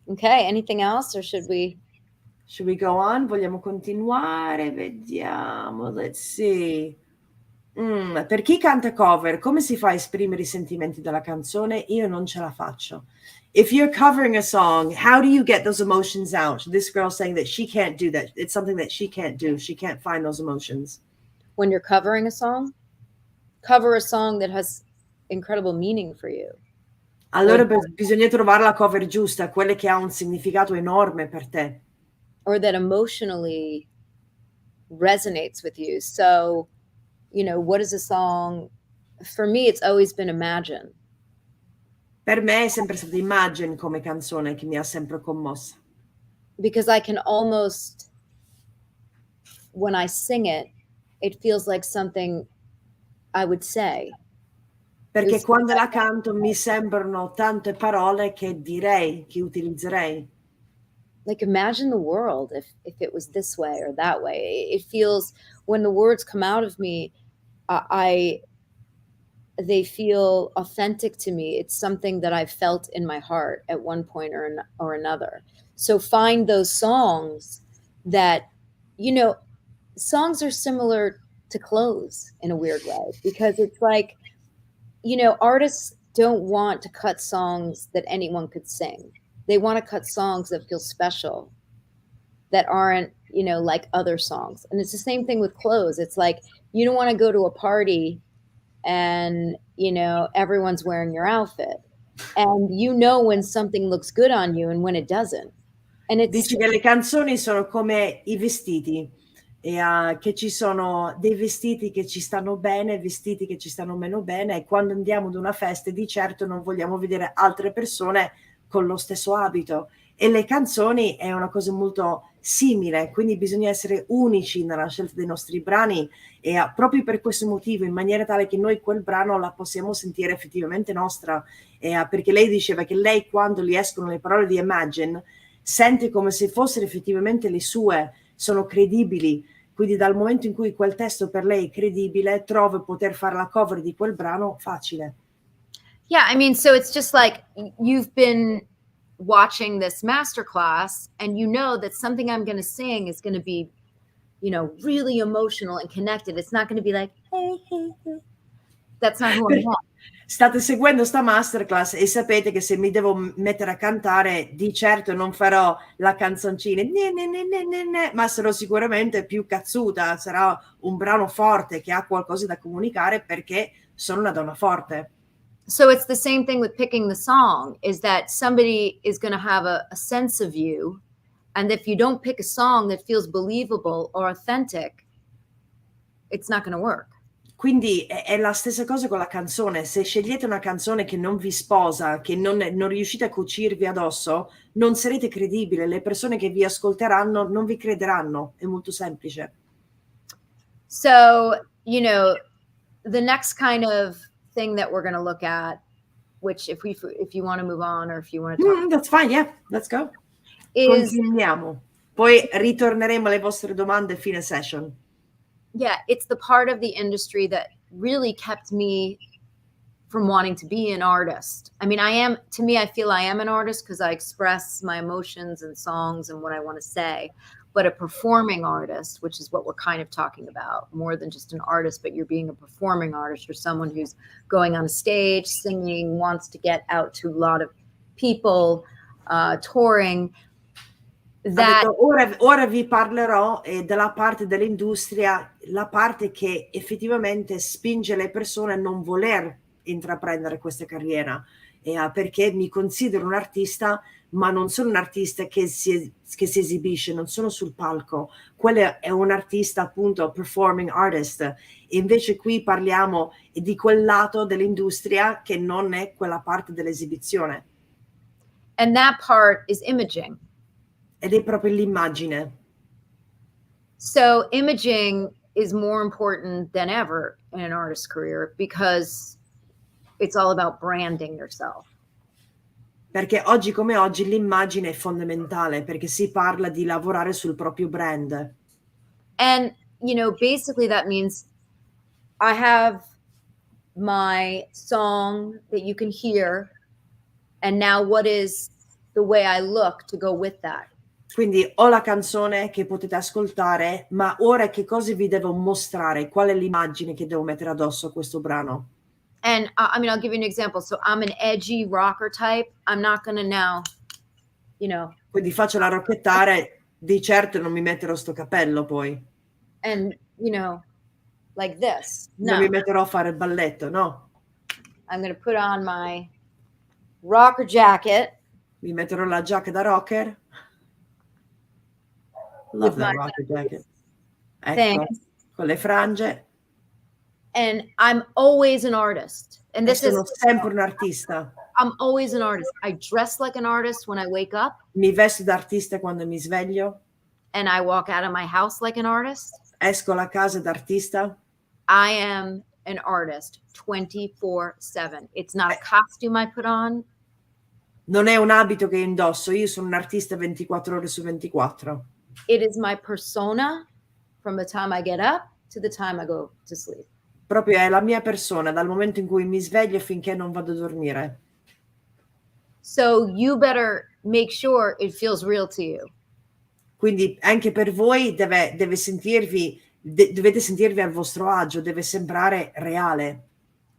Okay, anything else, or should we go on? Vogliamo continuare? Vediamo, let's see. Per chi canta cover, come si fa a esprimere i sentimenti della canzone? Io non ce la faccio. If you're covering a song, how do you get those emotions out? This girl saying that she can't do that. It's something that she can't do. She can't find those emotions. When you're covering a song, cover a song that has incredible meaning for you. Allora bisogna trovare la cover giusta, quella che ha un significato enorme per te. Or that emotionally resonates with you. So, you know, what is a song? For me, it's always been Imagine. Per me è sempre stata Imagine come canzone che mi ha sempre commossa. Because I can almost, when I sing it, it feels like something I would say. Perché quando la canto mi sembrano tante parole che direi, che utilizzerei. Like, imagine the world if it was this way or that way. It feels, when the words come out of me, they feel authentic to me. It's something that I've felt in my heart at one point or another. So find those songs that, you know, songs are similar to clothes in a weird way, because it's like, you know, artists don't want to cut songs that anyone could sing. They want to cut songs that feel special, that aren't, you know, like other songs. And it's the same thing with clothes. It's like, you don't want to go to a party and, you know, everyone's wearing your outfit. And you know when something looks good on you and when it doesn't. And it's... Dici che le canzoni sono come i vestiti, e che ci sono dei vestiti che ci stanno bene, vestiti che ci stanno meno bene, e quando andiamo ad una festa di certo non vogliamo vedere altre persone con lo stesso abito, e le canzoni è una cosa molto simile, quindi bisogna essere unici nella scelta dei nostri brani, e proprio per questo motivo, in maniera tale che noi quel brano la possiamo sentire effettivamente nostra, perché lei diceva che lei, quando gli escono le parole di Imagine, sente come se fossero effettivamente le sue, sono credibili. Quindi dal momento in cui quel testo per lei è credibile, trova poter fare la cover di quel brano facile. Yeah, I mean, so it's just like you've been watching this masterclass and you know that something I'm going to sing is going to be, you know, really emotional and connected. It's not going to be like, hey, hey, hey. That's not who I am. State seguendo sta masterclass e sapete che se mi devo mettere a cantare, di certo non farò la canzoncina, ma sarò sicuramente più cazzuta, sarà un brano forte che ha qualcosa da comunicare, perché sono una donna forte. So it's the same thing with picking the song, is that somebody is going to have a sense of you. And if you don't pick a song that feels believable or authentic, it's not going to work. Quindi è la stessa cosa con la canzone. Se scegliete una canzone che non vi sposa, che non riuscite a cucirvi addosso, non sarete credibili. Le persone che vi ascolteranno non vi crederanno. È molto semplice. So, you know, the next kind of thing that we're going to look at, which if you want to move on or if you want to talk, that's fine, yeah, let's go. Continuiamo. Poi ritorneremo alle vostre domande fine session. Yeah, it's the part of the industry that really kept me from wanting to be an artist. I mean, I feel I am an artist because I express my emotions in songs and what I want to say. but a performing artist, which is what we're kind of talking about, more than just an artist, but you're being a performing artist. You're someone who's going on a stage, singing, wants to get out to a lot of people, touring. Ora vi parlerò della parte dell'industria, la parte che effettivamente spinge le persone a non voler intraprendere questa carriera, perché mi considero un artista, ma non sono un artista che si esibisce, non sono sul palco. Quello è un artista, appunto, performing artist. E invece qui parliamo di quel lato dell'industria che non è quella parte dell'esibizione. And that part is imaging. Ed è proprio l'immagine. So imaging is more important than ever in an artist's career because it's all about branding yourself. Perché oggi come oggi l'immagine è fondamentale, perché si parla di lavorare sul proprio brand. And, you know, basically that means I have my song that you can hear, and now what is the way I look to go with that? Quindi ho la canzone che potete ascoltare, ma ora che cosa vi devo mostrare? Qual è l'immagine che devo mettere addosso a questo brano? And I mean, I'll give you an example. So I'm an edgy rocker type. I'm not going to now, you know. Quindi faccio la rockettare, di certo non mi metterò sto cappello poi. And, you know, like this. No. Non mi metterò a fare il balletto, no. I'm going to put on my rocker jacket. Mi metterò la giacca da rocker. Love that rocker jacket. Ecco, con le frange. And I'm always an artist. And this sono sempre un artista. I'm always an artist. I dress like an artist when I wake up. Mi vesto da artista quando mi sveglio. And I walk out of my house like an artist. Esco la casa d'artista. I am an artist 24/7. It's not a costume I put on. Non è un abito che indosso, io sono un artista 24 ore su 24. It is my persona from the time I get up to the time I go to sleep. Proprio è la mia persona dal momento in cui mi sveglio finché non vado a dormire. So you better make sure it feels real to you. Quindi anche per voi dovete sentirvi al vostro agio, deve sembrare reale.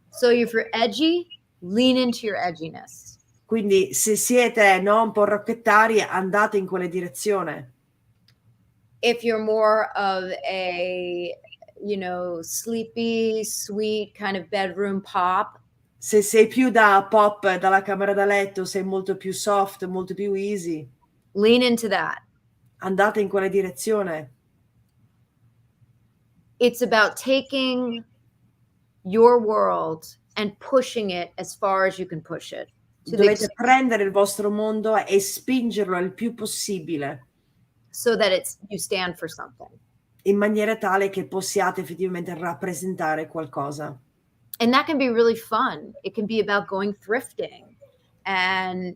So if you're edgy, lean into your edginess. Quindi se siete un po' rockettari, andate in quella direzione. If you're more of a, you know, sleepy, sweet kind of bedroom pop. Se sei più da pop, dalla camera da letto, sei molto più soft, molto più easy. Lean into that. Andate in quella direzione. It's about taking your world and pushing it as far as you can push it. Dovete prendere il vostro mondo e spingerlo il più possibile. So that you stand for something. In maniera tale che possiate effettivamente rappresentare qualcosa. And that can be really fun. It can be about going thrifting and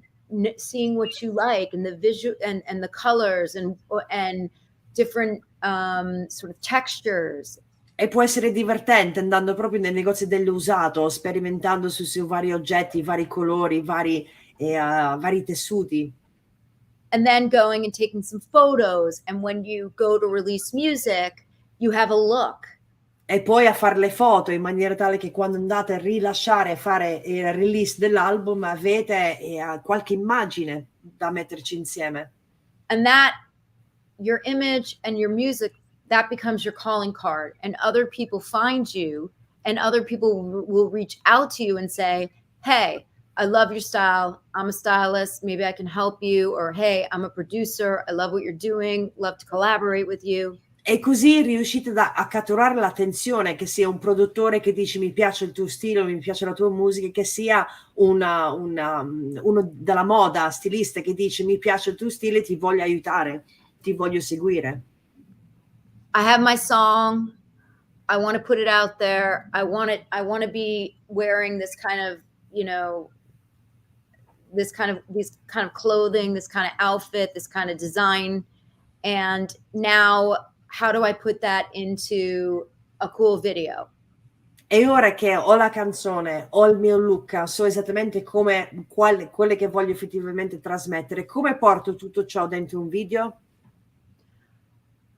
seeing what you like and the visual and the colors and different sort of textures. E può essere divertente andando proprio nei negozi dell'usato, sperimentando sui vari oggetti, vari colori, vari tessuti. And then going and taking some photos. And when you go to release music, you have a look. E poi a fare le foto in maniera tale che quando andate a rilasciare e fare il release dell'album avete qualche immagine da metterci insieme. And that, your image and your music, that becomes your calling card. And other people find you and other people will reach out to you and say, hey, I love your style. I'm a stylist. Maybe I can help you. Or, hey, I'm a producer. I love what you're doing. Love to collaborate with you. E così riuscite a catturare l'attenzione, che sia un produttore che dice mi piace il tuo stile, mi piace la tua musica, che sia uno della moda, stilista, che dice mi piace il tuo stile, ti voglio aiutare, ti voglio seguire. I have my song. I want to put it out there. I want to be wearing this kind of, you know, these kind of clothing, this kind of outfit, this kind of design. And now, how do I put that into a cool video? E ora che ho la canzone, ho il mio look, so esattamente quelle che voglio effettivamente trasmettere, come porto tutto ciò dentro un video?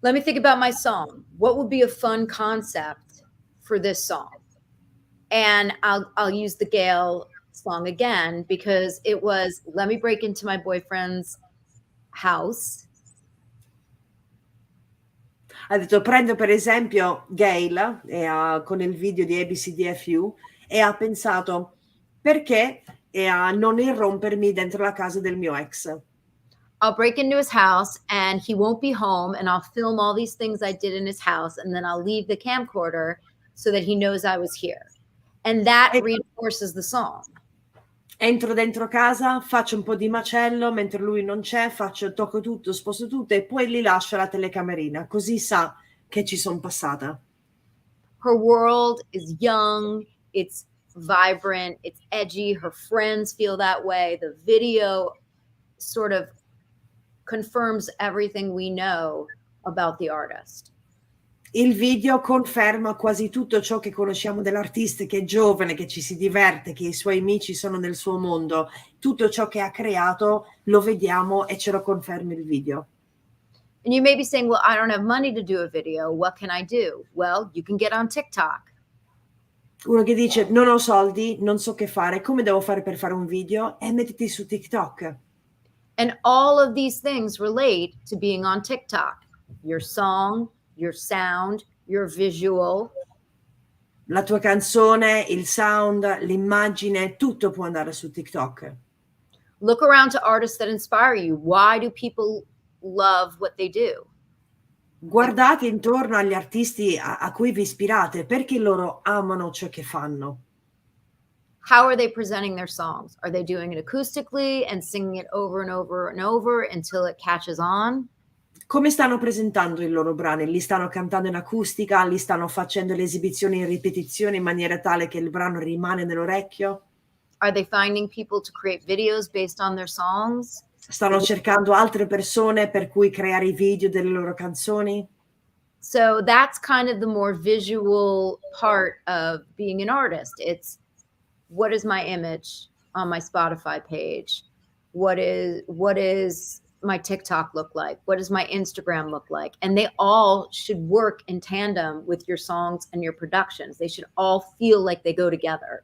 Let me think about my song. What would be a fun concept for this song? And I'll use the Gail song again, because it was, let me break into my boyfriend's house. Ha detto, prendo per esempio Gail con il video di ABCDFU e ha pensato, perché non irrompermi dentro la casa del mio ex? I'll break into his house and he won't be home, and I'll film all these things I did in his house, and then I'll leave the camcorder so that he knows I was here. And that reinforces the song. Entro dentro casa, faccio un po' di macello, mentre lui non c'è, tocco tutto, sposto tutto e poi li lascio alla telecamerina, così sa che ci sono passata. Her world is young, it's vibrant, it's edgy, her friends feel that way. The video sort of confirms everything we know about the artist. Il video conferma quasi tutto ciò che conosciamo dell'artista, che è giovane, che ci si diverte, che i suoi amici sono nel suo mondo. Tutto ciò che ha creato lo vediamo e ce lo conferma il video. And you may be saying, well, I don't have money to do a video. What can I do? Well, you can get on TikTok. Uno che dice, non ho soldi, non so che fare, come devo fare per fare un video? E mettiti su TikTok. And all of these things relate to being on TikTok. Your song, your sound, your visual. La tua canzone, il sound, l'immagine, tutto può andare su TikTok. Look around to artists that inspire you. Why do people love what they do? Guardate intorno agli artisti a cui vi ispirate, perché loro amano ciò che fanno. How are they presenting their songs? Are they doing it acoustically and singing it over and over and over until it catches on? Come stanno presentando i loro brani? Li stanno cantando in acustica? Li stanno facendo le esibizioni in ripetizione in maniera tale che il brano rimane nell'orecchio? Are they finding people to create videos based on their songs? Stanno cercando altre persone per cui creare i video delle loro canzoni? So that's kind of the more visual part of being an artist. It's, what is my image on my Spotify page? What is my TikTok look like? What does my Instagram look like? And they all should work in tandem with your songs and your productions. They should all feel like they go together.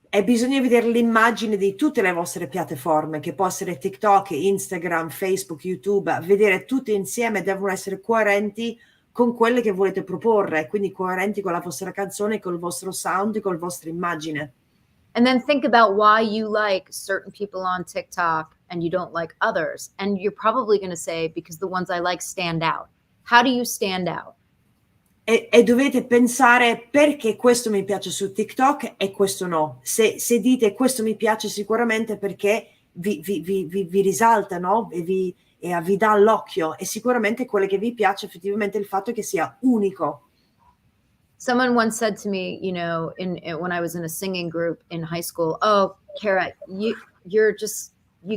E bisogna vedere l'immagine di tutte le vostre piattaforme, che può essere TikTok, Instagram, Facebook, YouTube. Vedere tutte insieme, devono essere coerenti con quelle che volete proporre, quindi coerenti con la vostra canzone, col vostro sound, con la vostra immagine. And then think about why you like certain people on TikTok and you don't like others. And you're probably going to say, because the ones I like stand out. How do you stand out? E dovete pensare perché questo mi piace su TikTok e questo no. Se dite questo mi piace sicuramente perché vi risalta, no? E vi dà all'occhio, e sicuramente quello che vi piace effettivamente è il fatto che sia unico. Someone once said to me, you know, when I was in a singing group in high school, oh, Kara, you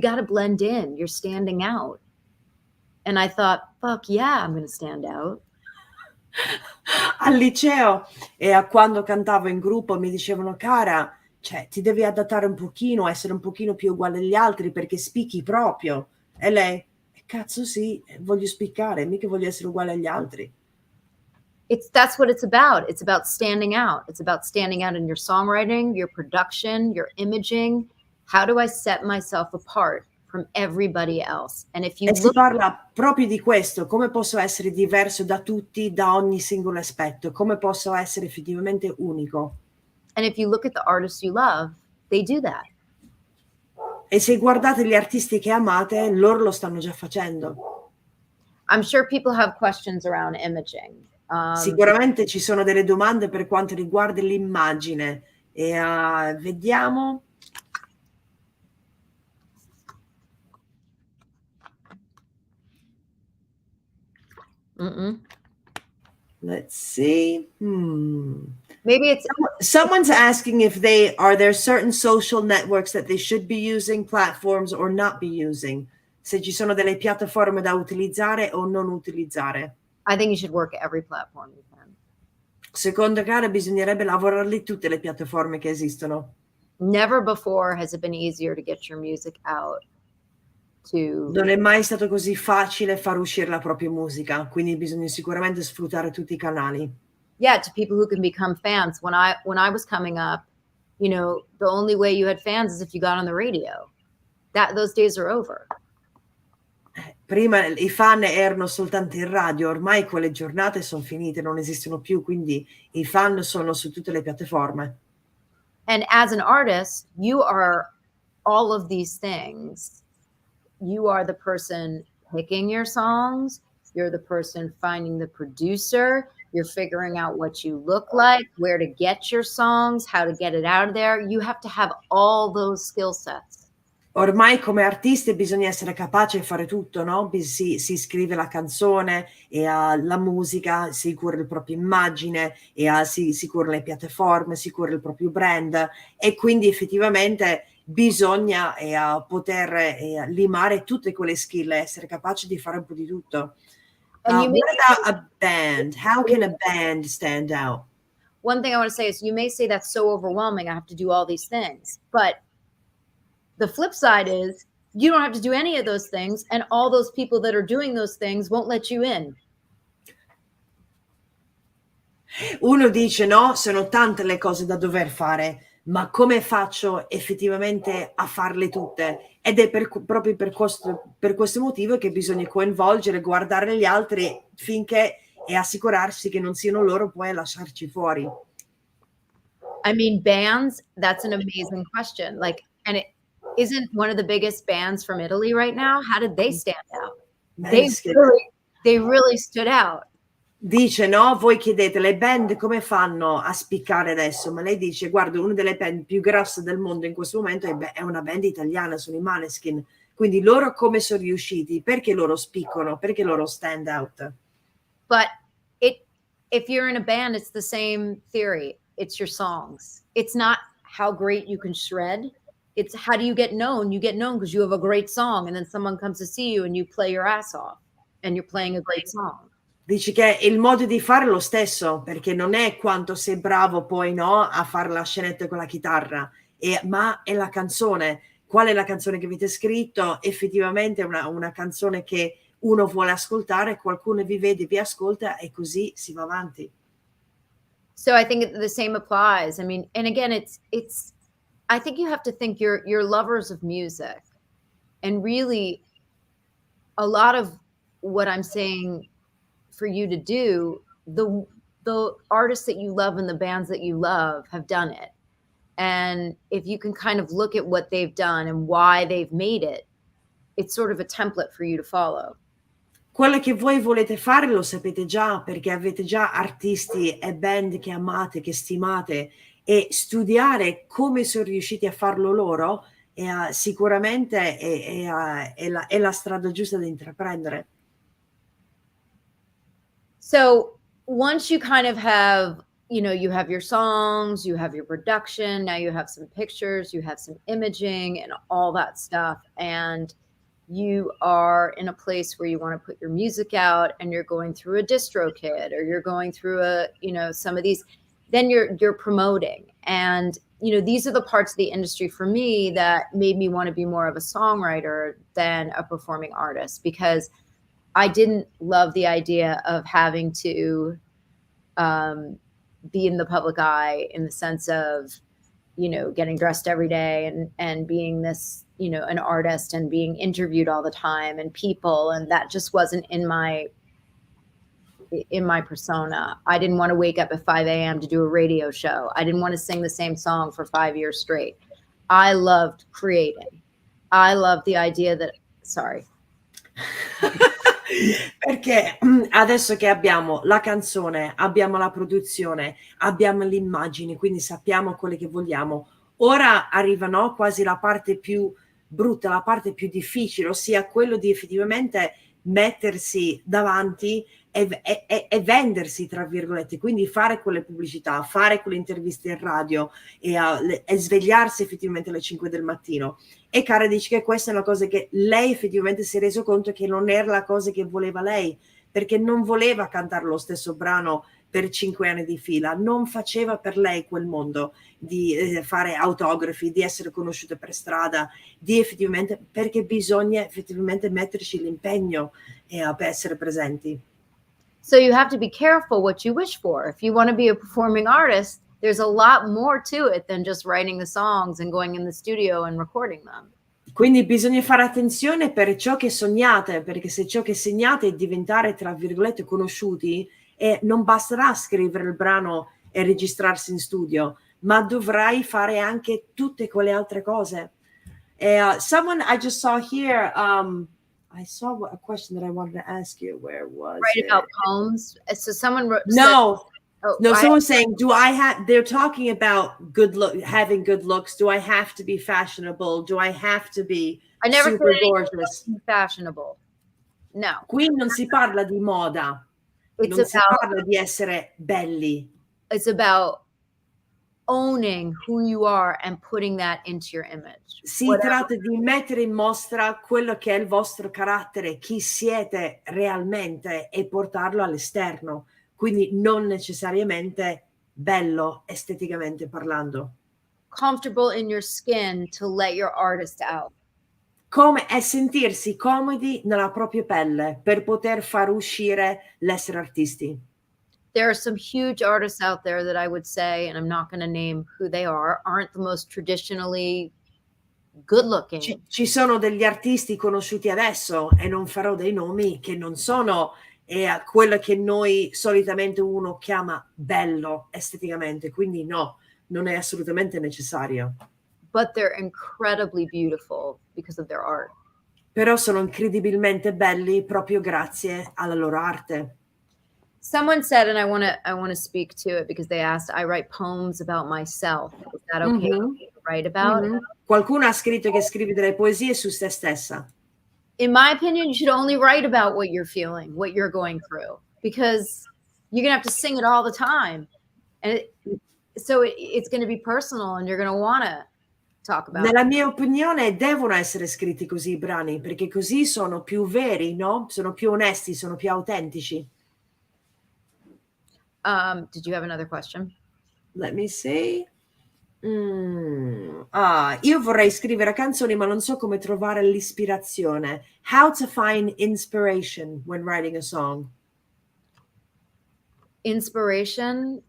got to blend in. You're standing out. And I thought, fuck yeah, I'm going to stand out. Al liceo e quando cantavo in gruppo mi dicevano, Kara, cioè ti devi adattare un pochino, essere un pochino più uguale agli altri perché spicchi proprio. E lei, cazzo sì, voglio spiccare, mica voglio essere uguale agli altri. That's what it's about. It's about standing out. It's about standing out in your songwriting, your production, your imaging. How do I set myself apart from everybody else? And if you si parla proprio di questo, come posso essere diverso da tutti, da ogni singolo aspetto, come posso essere effettivamente unico. And if you look at the artists you love, they do that. E se guardate gli artisti che amate, loro lo stanno già facendo. I'm sure people have questions around imaging. Sicuramente ci sono delle domande per quanto riguarda l'immagine e vediamo. Let's see. Maybe it's someone's asking if are there certain social networks that they should be using, platforms or not be using. Se ci sono delle piattaforme da utilizzare o non utilizzare. I think you should work every platform you can. Secondo Kara bisognerebbe lavorarle tutte le piattaforme che esistono. Never before has it been easier to get your music out to... Non è mai stato così facile far uscire la propria musica, quindi bisogna sicuramente sfruttare tutti i canali. Yeah, to people who can become fans. When I was coming up, you know, the only way you had fans is if you got on the radio. Those days are over. Prima i fan erano soltanto in radio, ormai quelle giornate sono finite, non esistono più, quindi i fan sono su tutte le piattaforme. And as an artist, you are all of these things. You are the person picking your songs. You're the person finding the producer. You're figuring out what you look like, where to get your songs, how to get it out of there. You have to have all those skill sets. Ormai come artisti bisogna essere capaci di fare tutto, no? Si scrive la canzone e la musica, si cura la propria immagine e si cura le piattaforme, si cura il proprio brand, e quindi effettivamente bisogna poter limare tutte quelle skill, essere capaci di fare un po' di tutto. What about a band? How can a band stand out? One thing I want to say is, you may say that's so overwhelming, I have to do all these things, but the flip side is you don't have to do any of those things, and all those people that are doing those things won't let you in. Uno dice no, sono tante le cose da dover fare, ma come faccio effettivamente a farle tutte? Ed è proprio per questo motivo che bisogna coinvolgere, guardare gli altri finché e assicurarsi che non siano loro poi a lasciarci fuori. I mean, bands, that's an amazing question. Like, and it isn't one of the biggest bands from Italy right now. How did they stand out? They really stood out. Dice, no, voi chiedete le band come fanno a spiccare adesso, ma lei dice, guarda, una delle band più grosse del mondo in questo momento è una band italiana, sono i Maneskin. Quindi loro come sono riusciti? Perché loro spiccano? Perché loro stand out? But if you're in a band, it's the same theory. It's your songs. It's not how great you can shred. It's how do you get known? You get known because you have a great song, and then someone comes to see you and you play your ass off and you're playing a great song. Dici che il modo di fare è lo stesso, perché non è quanto sei bravo poi, no, a fare la scenetta con la chitarra, ma è la canzone. Qual è la canzone che avete scritto? Effettivamente è una canzone che uno vuole ascoltare, qualcuno vi vede, vi ascolta, e così si va avanti. So I think the same applies. I mean, and again, it's I think you have to think you're lovers of music, and really a lot of what I'm saying for you to do, the artists that you love and the bands that you love have done it. And if you can kind of look at what they've done and why they've made it, it's sort of a template for you to follow. Quello che voi volete fare lo sapete già, perché avete già artisti e band che amate, che stimate, e studiare come sono riusciti a farlo loro sicuramente è la strada giusta da intraprendere. So once you kind of have, you know, you have your songs, you have your production, now you have some pictures, you have some imaging and all that stuff, and you are in a place where you want to put your music out, and you're going through a distro kit, or you're going through some of these, then you're promoting. And, you know, these are the parts of the industry for me that made me want to be more of a songwriter than a performing artist, because I didn't love the idea of having to be in the public eye, in the sense of, you know, getting dressed every day and being this, you know, an artist and being interviewed all the time and people. And that just wasn't in my persona. I didn't want to wake up at 5 a.m. to do a radio show. I didn't want to sing the same song for 5 years straight. I loved creating. I loved the idea that, sorry. Perché adesso che abbiamo la canzone, abbiamo la produzione, abbiamo l'immagine, quindi sappiamo quello che vogliamo, ora arriva, no, quasi la parte più brutta, la parte più difficile, ossia quello di effettivamente mettersi davanti e vendersi, tra virgolette, quindi fare quelle pubblicità, fare quelle interviste in radio e svegliarsi effettivamente alle 5 del mattino. E Kara dice che questa è una cosa che lei effettivamente si è reso conto che non era la cosa che voleva lei, perché non voleva cantare lo stesso brano per 5 anni di fila, non faceva per lei quel mondo di fare autografi, di essere conosciuta per strada, di effettivamente, perché bisogna effettivamente metterci l'impegno per essere presenti. So you have to be careful what you wish for. If you want to be a performing artist, there's a lot more to it than just writing the songs and going in the studio and recording them. Quindi bisogna fare attenzione per ciò che sognate, perché se ciò che sognate è diventare, tra virgolette, conosciuti, non basterà scrivere il brano e registrarsi in studio, ma dovrai fare anche tutte quelle altre cose. Someone I just saw here, I saw a question that I wanted to ask you. Where was Write it? about poems. So someone wrote. No. No, someone's saying, they're talking about having good looks. Do I have to be fashionable? Do I have to be super gorgeous? Fashionable. No. Qui non si parla di moda. Non si parla di essere belli. It's about owning who you are and putting that into your image. Si tratta di mettere in mostra quello che è il vostro carattere, chi siete realmente, e portarlo all'esterno. Quindi non necessariamente bello esteticamente parlando. Comfortable in your skin to let your artist out. Come è sentirsi comodi nella propria pelle per poter far uscire l'essere artisti. There are some huge artists out there that I would say, and I'm not going to name who they are, aren't the most traditionally good looking. Ci sono degli artisti conosciuti adesso, e non farò dei nomi, che non sono quello che noi solitamente uno chiama bello esteticamente, quindi no, non è assolutamente necessario. But they're incredibly beautiful because of their art. Però sono incredibilmente belli proprio grazie alla loro arte. Someone said, and I want to speak to it because they asked, I write poems about myself. Is that okay to write about? Qualcuno ha scritto che scrivi delle poesie su se stessa. In my opinion, you should only write about what you're feeling, what you're going through, because you're going to have to sing it all the time. And so it's going to be personal and you're going to want to talk about Nella mia opinione devono essere scritti così i brani, perché così sono più veri, no? Sono più onesti, sono più autentici. Did you have another question? Let me see. Io vorrei scrivere canzoni, ma non so come trovare l'ispirazione. How to find inspiration when writing a song? Inspiration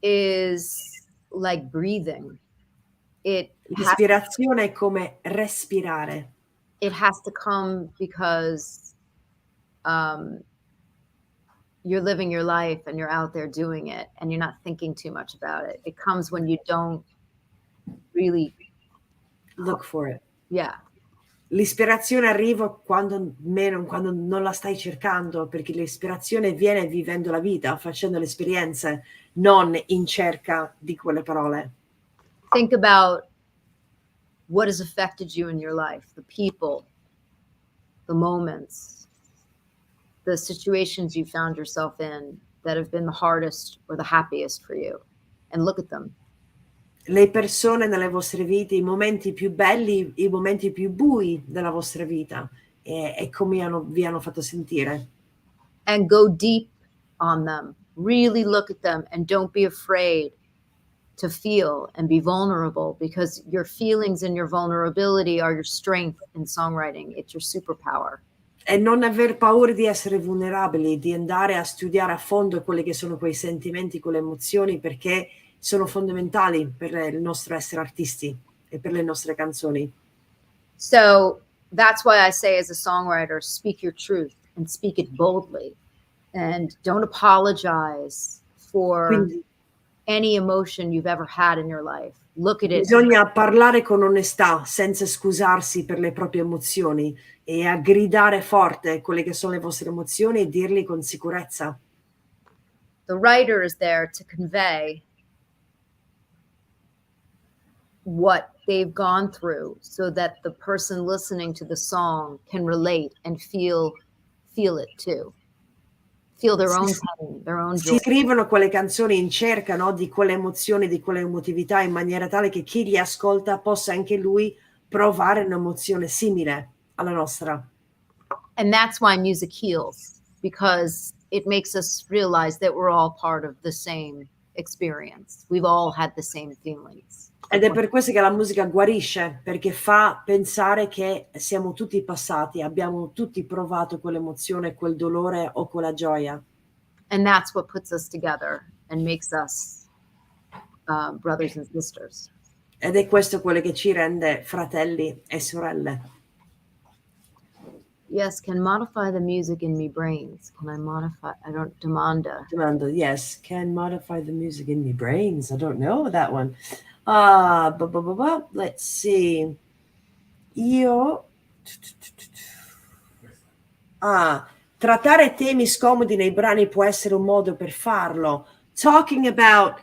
is like breathing. L'ispirazione è come respirare. It has to come because you're living your life and you're out there doing it and you're not thinking too much about it. It comes when you don't really look for it. Yeah. L'ispirazione arriva quando non la stai cercando, perché l'ispirazione viene vivendo la vita, facendo le esperienze, non in cerca di quelle parole. Think about what has affected you in your life, the people, the moments, the situations you found yourself in that have been the hardest or the happiest for you, and look at them. Le persone nelle vostre vite, i momenti più belli, i momenti più bui della vostra vita, e come vi hanno fatto sentire. And go deep on them. Really look at them and don't be afraid to feel and be vulnerable, because your feelings and your vulnerability are your strength in songwriting. It's your superpower. E non aver paura di essere vulnerabili, di andare a studiare a fondo quelli che sono quei sentimenti, quelle emozioni, perché sono fondamentali per il nostro essere artisti e per le nostre canzoni. So that's why I say, as a songwriter, speak your truth and speak it boldly, and don't apologize for any emotion you've ever had in your life. Look at it. Bisogna parlare con onestà, senza scusarsi per le proprie emozioni, e a gridare forte quelle che sono le vostre emozioni e dirli con sicurezza. The writer is there to convey what they've gone through so that the person listening to the song can relate and feel it too. Feel their own pain, their own joy. Si scrivono quelle canzoni in cerca, no, di quelle emozioni, di quelle emotività, in maniera tale che chi li ascolta possa anche lui provare un'emozione simile alla nostra. And that's why music heals, because it makes us realize that we're all part of the same experience. We've all had the same feelings. Ed è per questo che la musica guarisce, perché fa pensare che siamo tutti passati, abbiamo tutti provato quell'emozione, quel dolore o quella gioia. And that's what puts us together and makes us brothers and sisters. Ed è questo quello che ci rende fratelli e sorelle. Yes, can modify the music in me brains. Can I modify? I don't, Demanda. Demanda, yes, can modify the music in me brains. I don't know that one. Let's see. Trattare temi scomodi nei brani può essere un modo per farlo. Talking about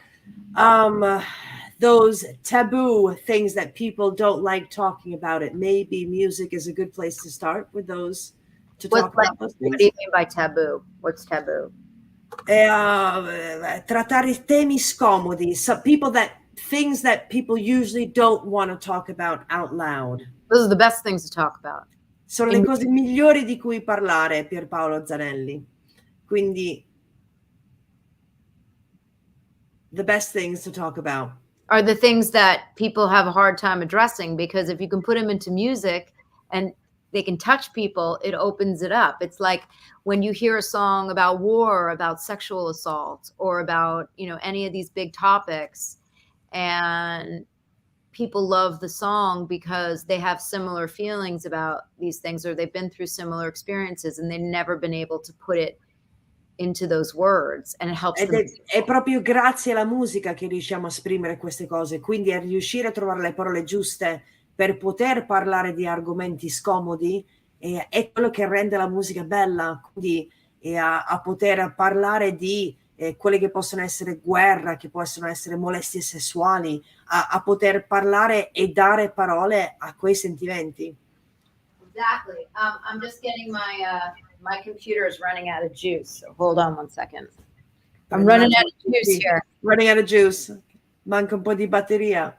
those taboo things that people don't like talking about it. Maybe music is a good place to start with those, to talk about those things. What do you mean by taboo? What's taboo? Trattare temi scomodi, things that people usually don't want to talk about out loud. Those are the best things to talk about. Sono le cose migliori di cui parlare, Pierpaolo Zanelli. Quindi, the best things to talk about are the things that people have a hard time addressing, because if you can put them into music and they can touch people, it opens it up. It's like when you hear a song about war, about sexual assault, or about, you know, any of these big topics, and people love the song because they have similar feelings about these things, or they've been through similar experiences and they've never been able to put it into those words, and it helps them. È proprio grazie alla musica che riusciamo a esprimere queste cose, quindi a riuscire a trovare le parole giuste per poter parlare di argomenti scomodi è quello che rende la musica bella, quindi a poter parlare di quelle che possono essere guerra, che possono essere molestie sessuali, a poter parlare e dare parole a quei sentimenti. Exactly. I'm just getting my computer is running out of juice. So hold on one second. I'm running out of juice here. Running out of juice. Manca un po' di batteria.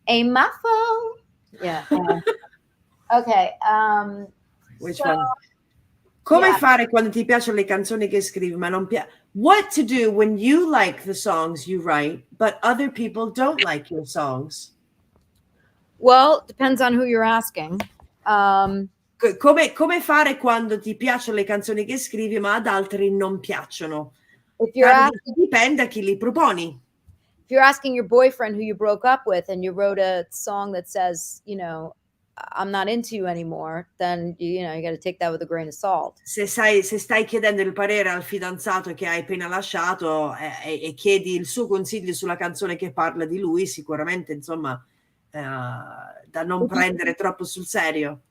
A muffle. Yeah. Okay. Which one? Come fare quando ti piacciono le canzoni che scrivi, ma non what to do when you like the songs you write, but other people don't like your songs? Well, depends on who you're asking. Come fare quando ti piacciono le canzoni che scrivi, ma ad altri non piacciono? Dipende a chi li proponi. If you're asking your boyfriend who you broke up with and you wrote a song that says, you know, I'm not into you anymore, then you got to take that with a grain of salt. Se stai chiedendo il parere al fidanzato che hai appena lasciato e chiedi il suo consiglio sulla canzone che parla di lui, sicuramente, insomma, da non prendere troppo sul serio.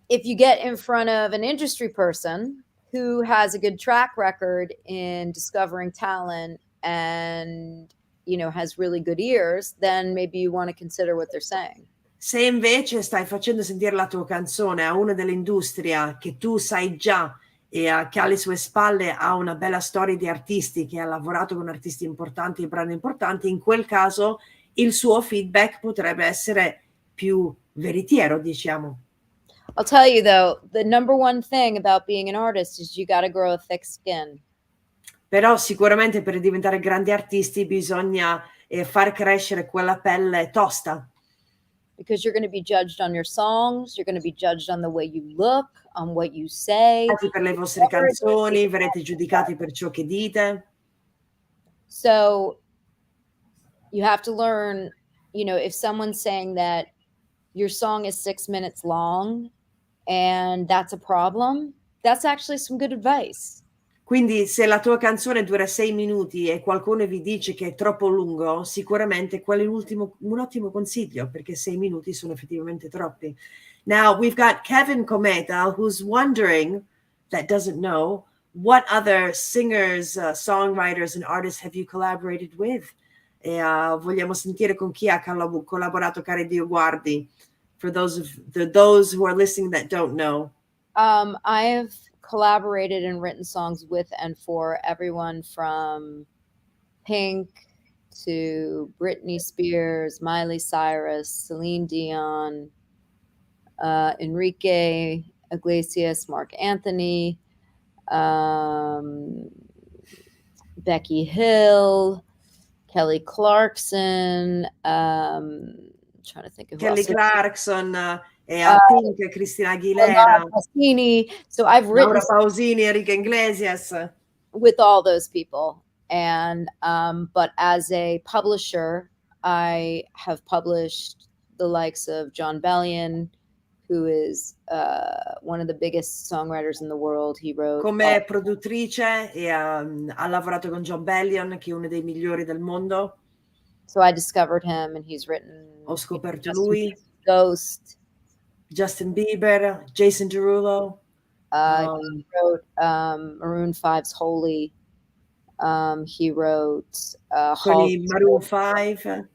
If you get in front of an industry person who has a good track record in discovering talent and, you know, has really good ears, then maybe you want to consider what they're saying. Se invece stai facendo sentire la tua canzone a uno dell'industria che tu sai già e che alle sue spalle ha una bella storia di artisti, che ha lavorato con artisti importanti e brani importanti, in quel caso il suo feedback potrebbe essere più veritiero, diciamo. I'll tell you though, the number one thing about being an artist is you got to grow a thick skin. Però sicuramente per diventare grandi artisti bisogna far crescere quella pelle tosta. Because you're going to be judged on your songs, you're going to be judged on the way you look, on what you say. Anche per le vostre canzoni verrete giudicati per ciò che dite. So you have to learn, you know, if someone's saying that your song is 6 minutes long and that's a problem, that's actually some good advice. Quindi se la tua canzone dura 6 minuti e qualcuno vi dice che è troppo lungo, sicuramente quello è un ottimo consiglio, perché 6 minuti sono effettivamente troppi. Now we've got Kevin Cometa who's wondering, that doesn't know, what other singers, songwriters and artists have you collaborated with? E vogliamo sentire con chi ha collaborato Kara DioGuardi, for those who are listening that don't know. I have collaborated and written songs with and for everyone from Pink to Britney Spears, Miley Cyrus, Celine Dion, Enrique Iglesias, Mark Anthony, Becky Hill, Kelly Clarkson, trying to think of who Kelly else. Clarkson e Pink, Christina Aguilera, Pausini. So I've written Laura Pausini, Enrique Iglesias. with all those people. And but as a publisher, I have published the likes of John Bellion, who is one of the biggest songwriters in the world. He wrote come produttrice e ha lavorato con John Bellion, che è uno dei migliori del mondo. So I discovered him, and he's written. Ho scoperto lui. Ghost, Justin Bieber, Jason Derulo. He wrote Maroon 5's Holy. He wrote Maroon 5.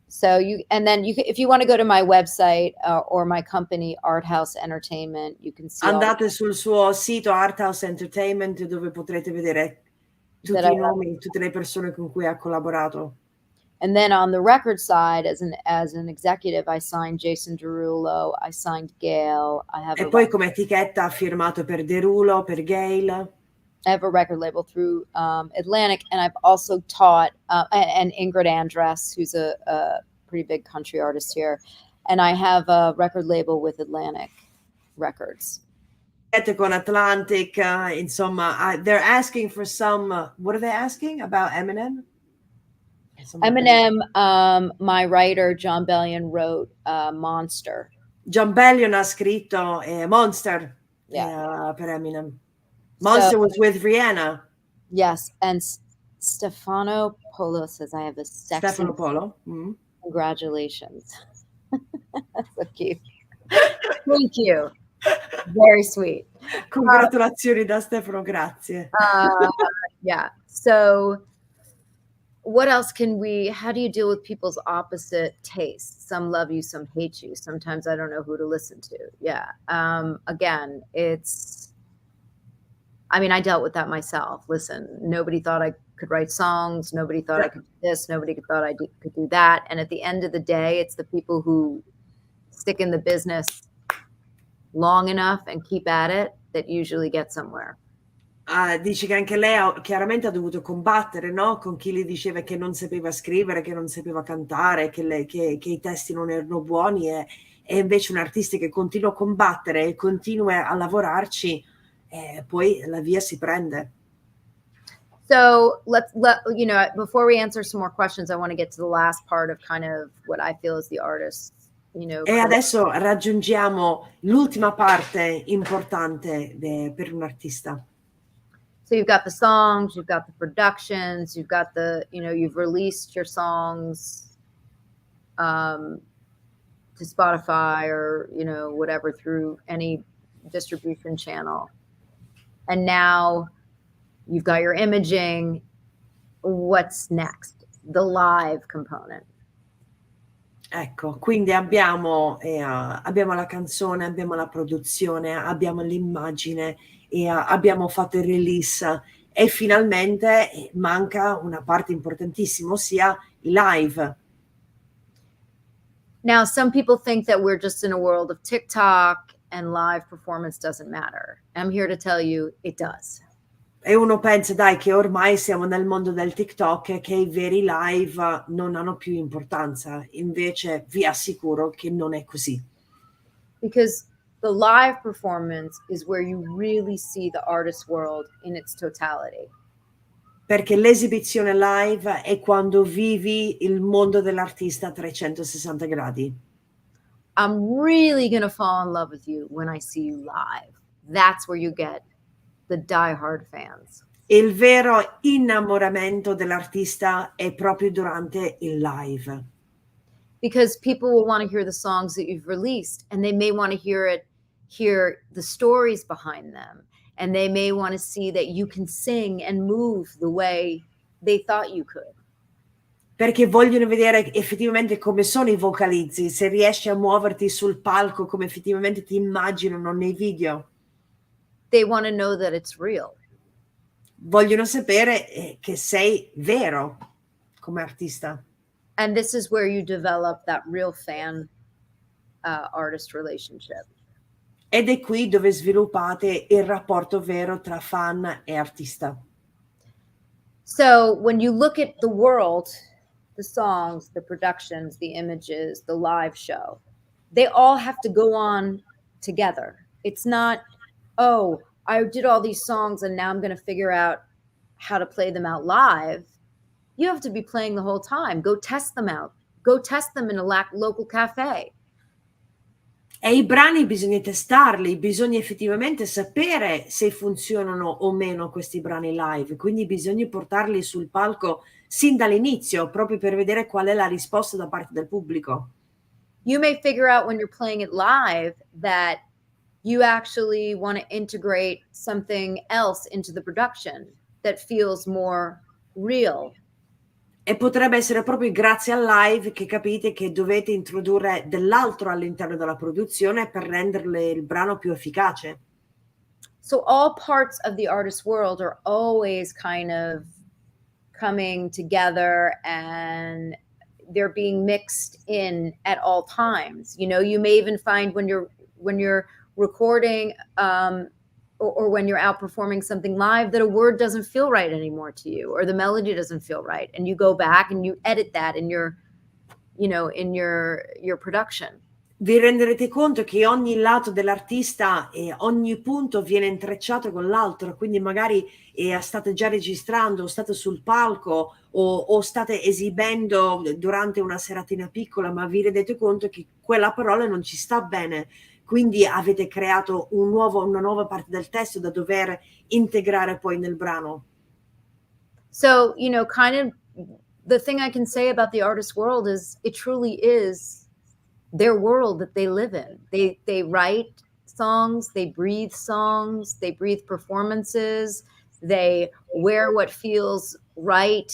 So if you want to go to my website or my company Art House Entertainment, you can see. Andate sul suo sito Art House Entertainment, dove potrete vedere tutti i nomi, tutte le persone con cui ha collaborato. And then on the record side, as an executive, I signed Jason Derulo, I signed Gail. E poi come etichetta ha firmato per Derulo, per Gail. I have a record label through Atlantic, and I've also taught and Ingrid Andress, who's a pretty big country artist here, and I have a record label with Atlantic Records. Con Atlantic, insomma, they're asking for some. What are they asking about Eminem? Eminem, my writer John Bellion wrote Monster. John Bellion ha scritto Monster per Eminem. Monster was with Rihanna. Yes, and Stefano Polo says I have a sexy. Stefano Polo. Mm-hmm. Congratulations. So cute. Thank you. Very sweet. Congratulazioni da Stefano, grazie. Yeah. So what else how do you deal with people's opposite tastes? Some love you, some hate you. Sometimes I don't know who to listen to. Yeah. Again, I dealt with that myself. Listen, nobody thought I could write songs. Nobody thought I could do this. Nobody thought I could do that. And at the end of the day, it's the people who stick in the business long enough and keep at it that usually get somewhere. Dice che anche lei chiaramente ha dovuto combattere, no? Con chi le diceva che non sapeva scrivere, che non sapeva cantare, che i testi non erano buoni, e invece un artista che continua a combattere e continua a lavorarci, poi la via si prende. So before we answer some more questions, I want to get to the last part of kind of what I feel is the artist. E adesso raggiungiamo l'ultima parte importante per un artista. So you've got the songs, you've got the productions, you've got you've released your songs to Spotify or, whatever, through any distribution channel. And now you've got your imaging. What's next? The live component. Ecco, quindi abbiamo la canzone, abbiamo la produzione, abbiamo l'immagine e abbiamo fatto il release, e finalmente manca una parte importantissima, ossia i live. Now, some people think that we're just in a world of TikTok and live performance doesn't matter. I'm here to tell you it does. E uno pensa, dai, che ormai siamo nel mondo del TikTok e che i veri live non hanno più importanza. Invece vi assicuro che non è così. Because the live performance is where you really see the artist world in its totality. Perché l'esibizione live è quando vivi il mondo dell'artista a 360 gradi. I'm really going to fall in love with you when I see you live. That's where you get the diehard fans. Il vero innamoramento dell'artista è proprio durante il live. Because people will want to hear the songs that you've released, and they may want to hear the stories behind them, and they may want to see that you can sing and move the way they thought you could. Perché vogliono vedere effettivamente come sono i vocalizzi, se riesci a muoverti sul palco come effettivamente ti immaginano nei video. They want to know that it's real. Vogliono sapere che sei vero come artista. And this is where you develop that real fan artist relationship. Ed è qui dove sviluppate il rapporto vero tra fan e artista. So when you look at the world, the songs, the productions, the images, the live show, they all have to go on together. It's not, oh, I did all these songs and now I'm going to figure out how to play them out live. You have to be playing the whole time. Go test them out. Go test them in a local cafe. E i brani bisogna testarli, bisogna effettivamente sapere se funzionano o meno questi brani live, quindi bisogna portarli sul palco sin dall'inizio, proprio per vedere qual è la risposta da parte del pubblico. You may figure out when you're playing it live that you actually want to integrate something else into the production that feels more real. E potrebbe essere proprio grazie al live che capite che dovete introdurre dell'altro all'interno della produzione per renderle il brano più efficace. So all parts of the artist world are always kind of coming together and they're being mixed in at all times. You know, you may even find when you're recording or when you're out performing something live that a word doesn't feel right anymore to you, or the melody doesn't feel right, and you go back and you edit that in your, you know, in your production. Vi renderete conto che ogni lato dell'artista e ogni punto viene intrecciato con l'altro, quindi magari state già registrando, o state sul palco o state esibendo durante una seratina piccola, ma vi rendete conto che quella parola non ci sta bene. Quindi avete creato una nuova parte del testo da dover integrare poi nel brano. So, you know, kind of the thing I can say about the artist world is it truly is their world that they live in. They write songs, they breathe performances, they wear what feels right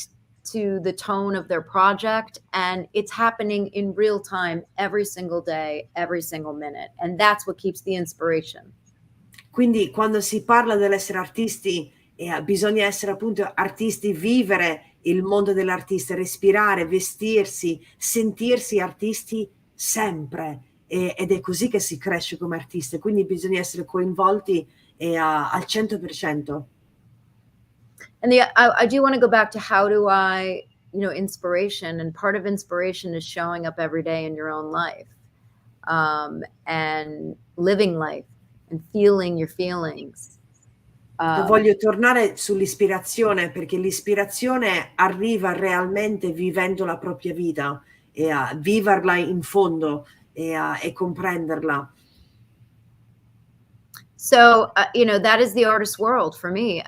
to the tone of their project, and it's happening in real time every single day, every single minute, and that's what keeps the inspiration. Quindi quando si parla dell'essere artisti, bisogna essere appunto artisti, vivere il mondo dell'artista, respirare, vestirsi, sentirsi artisti sempre, ed è così che si cresce come artista, quindi bisogna essere coinvolti al 100%. And I do want to go back to how do I, you know, inspiration, and part of inspiration is showing up every day in your own life, and living life and feeling your feelings. Voglio tornare sull'ispirazione, perché l'ispirazione arriva realmente vivendo la propria vita e a viverla in fondo e comprenderla. So, you know, that is the artist world for me.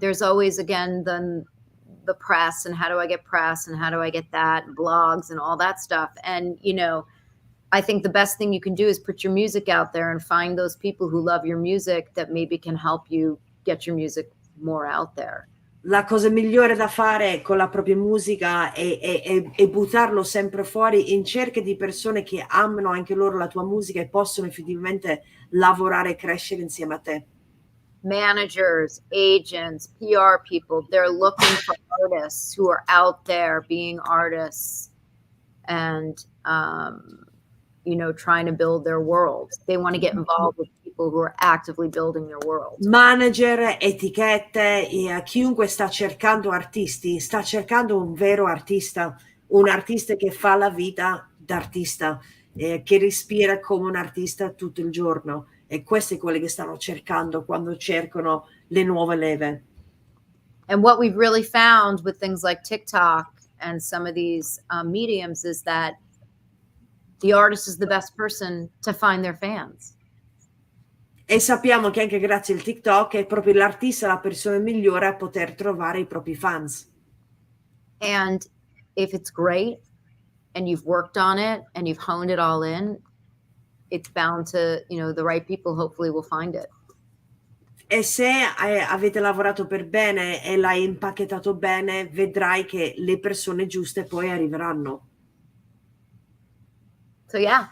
There's always, again, the press and how do I get press and how do I get that, blogs and all that stuff. And, you know, I think the best thing you can do is put your music out there and find those people who love your music that maybe can help you get your music more out there. La cosa migliore da fare con la propria musica è buttarlo sempre fuori in cerca di persone che amano anche loro la tua musica e possono effettivamente lavorare e crescere insieme a te. Managers, agents, PR people, they're looking for artists who are out there being artists and, you know, trying to build their world. They want to get involved with people who are actively building their world. Manager, etichette e chiunque sta cercando artisti, sta cercando un vero artista, un artista che fa la vita d'artista, che respira come un artista tutto il giorno. E queste quelli che stanno cercando quando cercano le nuove leve. And what we've really found with things like TikTok and some of these mediums is that the artist is the best person to find their fans. E sappiamo che anche grazie al TikTok è proprio l'artista la persona migliore a poter trovare i propri fans. And if it's great and you've worked on it and you've honed it all in, it's bound to, you know, the right people hopefully will find it. E se avete lavorato per bene e l'hai impacchettato bene, vedrai che le persone giuste poi arriveranno. So yeah,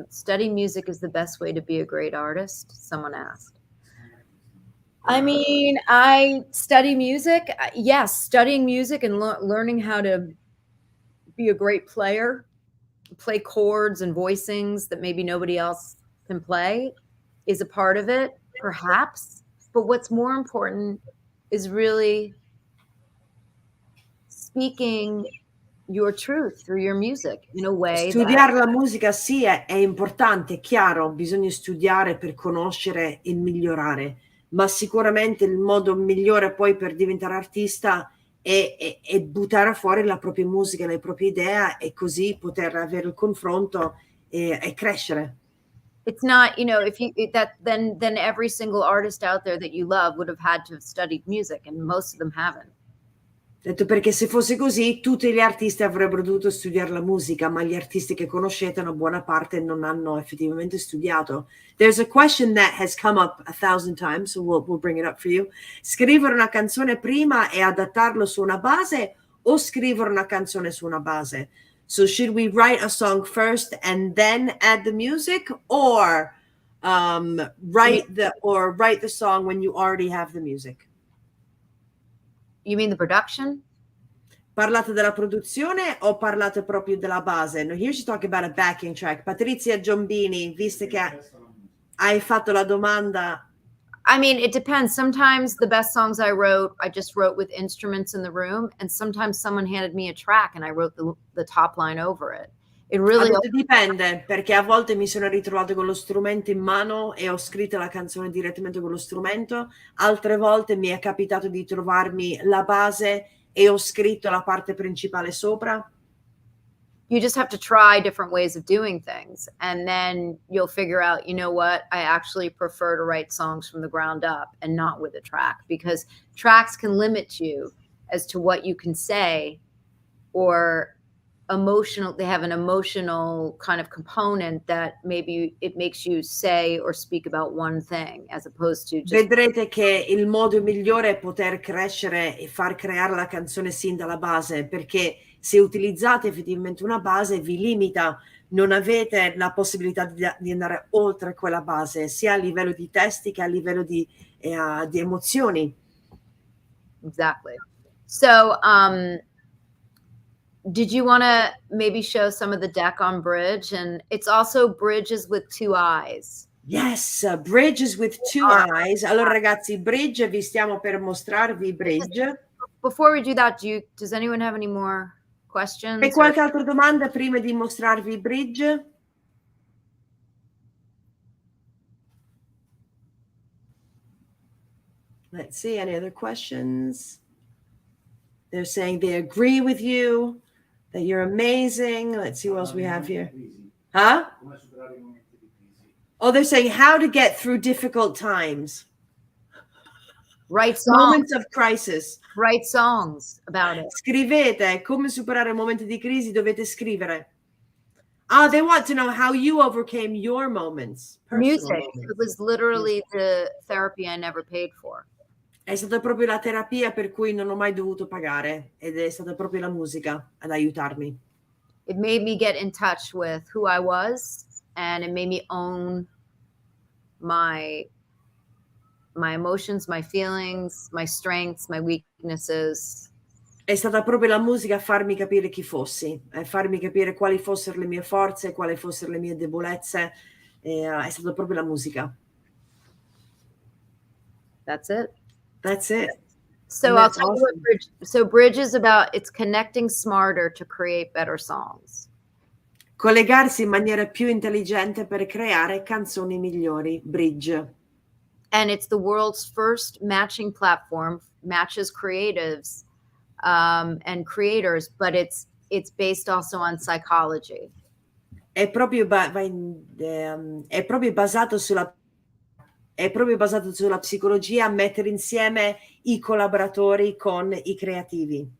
studying music is the best way to be a great artist, someone asked. I mean, I study music. Yes, studying music and learning how to be a great player, play chords and voicings that maybe nobody else can play is a part of it, perhaps. But what's more important is really speaking your truth through your music in a way Studiare la musica sì, è importante, è chiaro, bisogna studiare per conoscere e migliorare, ma sicuramente il modo migliore poi per diventare artista è buttare fuori la propria musica, le proprie idee e così poter avere il confronto e crescere. It's not, you know, if you then every single artist out there that you love would have had to have studied music, and most of them haven't. Detto, perché se fosse così tutti gli artisti avrebbero dovuto studiare la musica, ma gli artisti che conoscete una buona parte non hanno effettivamente studiato. There's a question that has come up 1,000 times, so we'll bring it up for you. Scrivere una canzone prima e adattarlo su una base o scrivere una canzone su una base? So should we write a song first and then add the music, or write the song when you already have the music? You mean the production? Parlate della produzione o parlate proprio della base? No, here she's talking about a backing track. Patrizia Giombini, visto che hai fatto la domanda. I mean, it depends. Sometimes the best songs I just wrote with instruments in the room, and sometimes someone handed me a track and I wrote the top line over it. It really dipende, perché a volte mi sono ritrovato con lo strumento in mano e ho scritto la canzone direttamente con lo strumento, altre volte mi è capitato di trovarmi la base e ho scritto la parte principale sopra. You just have to try different ways of doing things, and then you'll figure out, you know what, I actually prefer to write songs from the ground up and not with a track, because tracks can limit you as to what you can say, or they have an emotional kind of component that maybe it makes you say or speak about one thing as opposed to just... Vedrete che il modo migliore è poter crescere e far creare la canzone sin dalla base, perché se utilizzate effettivamente una base vi limita, non avete la possibilità di andare oltre quella base, sia a livello di testi che a livello di emozioni. Exactly. So, did you want to maybe show some of the deck on bridge? And it's also bridges with two eyes. Yes, bridges with two eyes. Allora ragazzi, bridge, vi stiamo per mostrarvi bridge. Before we do that, does anyone have any more questions? E qualche altra domanda prima di mostrarvi bridge? Let's see, any other questions? They're saying they agree with you, that you're amazing. Let's see what else we have here. Huh? Oh, they're saying how to get through difficult times. Write songs. Moments of crisis. Write songs about it. Scrivete. Come superare momenti di crisi, dovete scrivere. They want to know how you overcame your moments. Music. Moments. It was literally the therapy I never paid for. È stata proprio la terapia per cui non ho mai dovuto pagare, ed è stata proprio la musica ad aiutarmi. It made me get in touch with who I was, and it made me own my emotions, my feelings, my strengths, my weaknesses. È stata proprio la musica a farmi capire chi fossi, a farmi capire quali fossero le mie forze, quali fossero le mie debolezze. È stata proprio la musica. That's it. That's it. So I'll tell you what bridge. So bridge is about, it's connecting smarter to create better songs. Collegarsi in maniera più intelligente per creare canzoni migliori. Bridge. And it's the world's first matching platform, matches creatives and creators, but it's based also on psychology. È proprio basato sulla psicologia, mettere insieme i collaboratori con i creativi.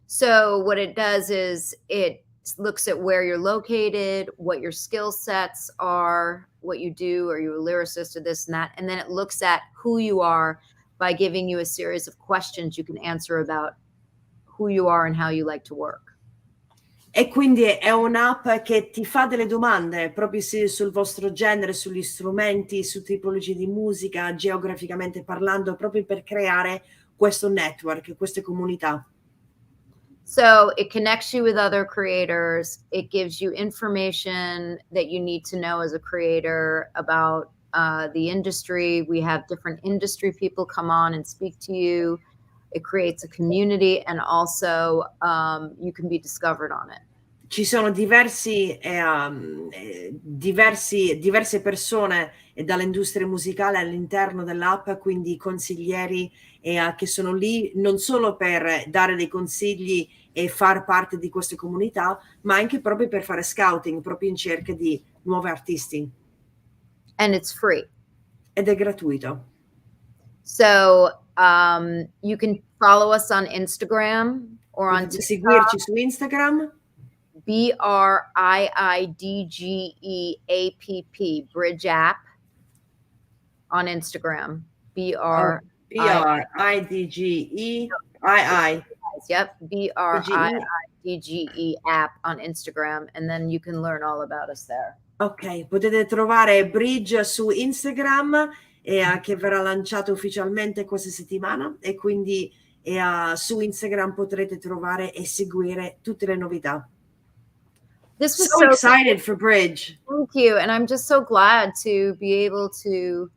So what it does is it looks at where you're located, what your skill sets are, what you do, are you a lyricist or this and that, and then it looks at who you are by giving you a series of questions you can answer about who you are and how you like to work. E quindi è un'app che ti fa delle domande proprio sul vostro genere, sugli strumenti, su tipologie di musica, geograficamente parlando, proprio per creare questo network, queste comunità. So it connects you with other creators. It gives you information that you need to know as a creator about the industry. We have different industry people come on and speak to you. It creates a community, and also you can be discovered on it. Ci sono diverse persone dall'industria musicale all'interno dell'app, quindi consiglieri che sono lì non solo per dare dei consigli e far parte di queste comunità, ma anche proprio per fare scouting, proprio in cerca di nuovi artisti. And it's free. Ed è gratuito. So you can follow us on Instagram or on TikTok. Seguirci su Instagram. BRIIGEAPP, Bridge App, on Instagram. BRIDGEII. Yep, BRIIGE app on Instagram, and then you can learn all about us there. Ok, potete trovare Bridge su Instagram che verrà lanciato ufficialmente questa settimana, e quindi su Instagram potrete trovare e seguire tutte le novità. This was so excited for Bridge. Thank you, and I'm just so glad to be able to,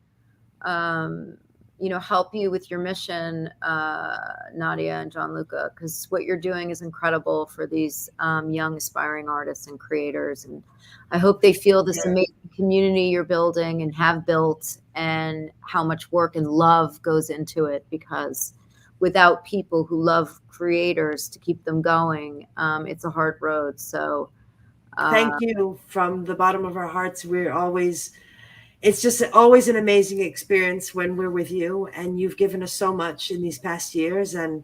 help you with your mission, Nadia and Gianluca, because what you're doing is incredible for these young aspiring artists and creators. And I hope they feel this amazing community you're building and have built, and how much work and love goes into it, because without people who love creators to keep them going, it's a hard road. So thank you from the bottom of our hearts. It's just always an amazing experience when we're with you, and you've given us so much in these past years. And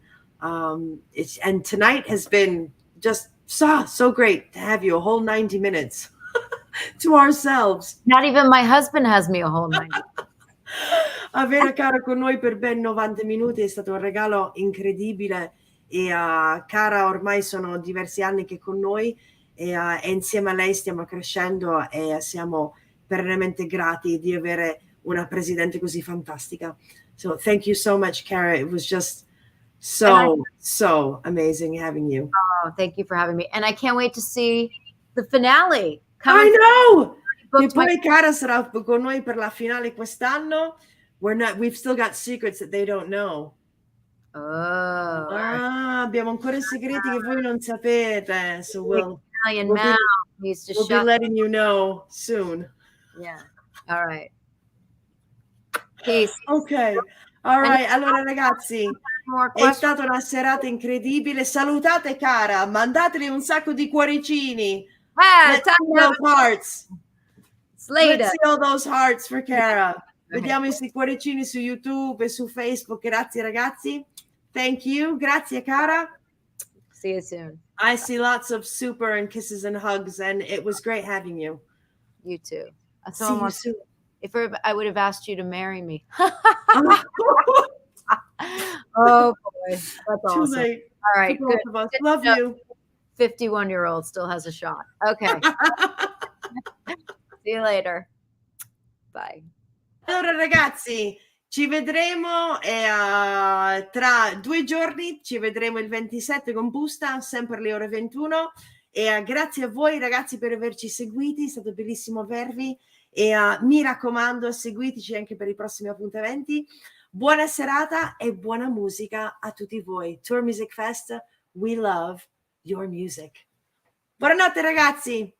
tonight has been just so great to have you a whole 90 minutes to ourselves. Not even my husband has me a whole 90. Avere Kara con noi per ben 90 minuti è stato un regalo incredibile, e Kara ormai sono diversi anni che è con noi, e insieme a lei stiamo crescendo, e siamo perennemente grati di avere una presidente così fantastica. So thank you so much, Kara. It was just so amazing having you. Oh, thank you for having me. And I can't wait to see the finale. I know! Che poi Kara sarà con noi per la finale quest'anno. We've still got secrets that they don't know. Abbiamo ancora i segreti che voi non sapete. So we'll be letting you know soon. Yeah. All right. Peace. Ok. All right. Allora ragazzi, è stata una serata incredibile. Salutate Kara, mandateli un sacco di cuoricini. Let's see those hearts. Let's see all those hearts for Kara. Vediamo i cuoricini su YouTube e su Facebook. Grazie ragazzi. Thank you. Grazie Kara. See you soon. I see lots of super and kisses and hugs, and it was great having you. You too. See you soon. If I would have asked you to marry me. Oh boy, that's awesome. Too late. All right, for good. both of us. Love you. 51-year-old still has a shot. Okay. See you later. Bye. Allora ragazzi, ci vedremo tra 2 giorni, ci vedremo il 27 con Busta, sempre alle ore 21. E grazie a voi ragazzi per averci seguiti, è stato bellissimo avervi, e mi raccomando, seguiteci anche per i prossimi appuntamenti. Buona serata e buona musica a tutti voi. Tour Music Fest, we love your music. Buonanotte ragazzi.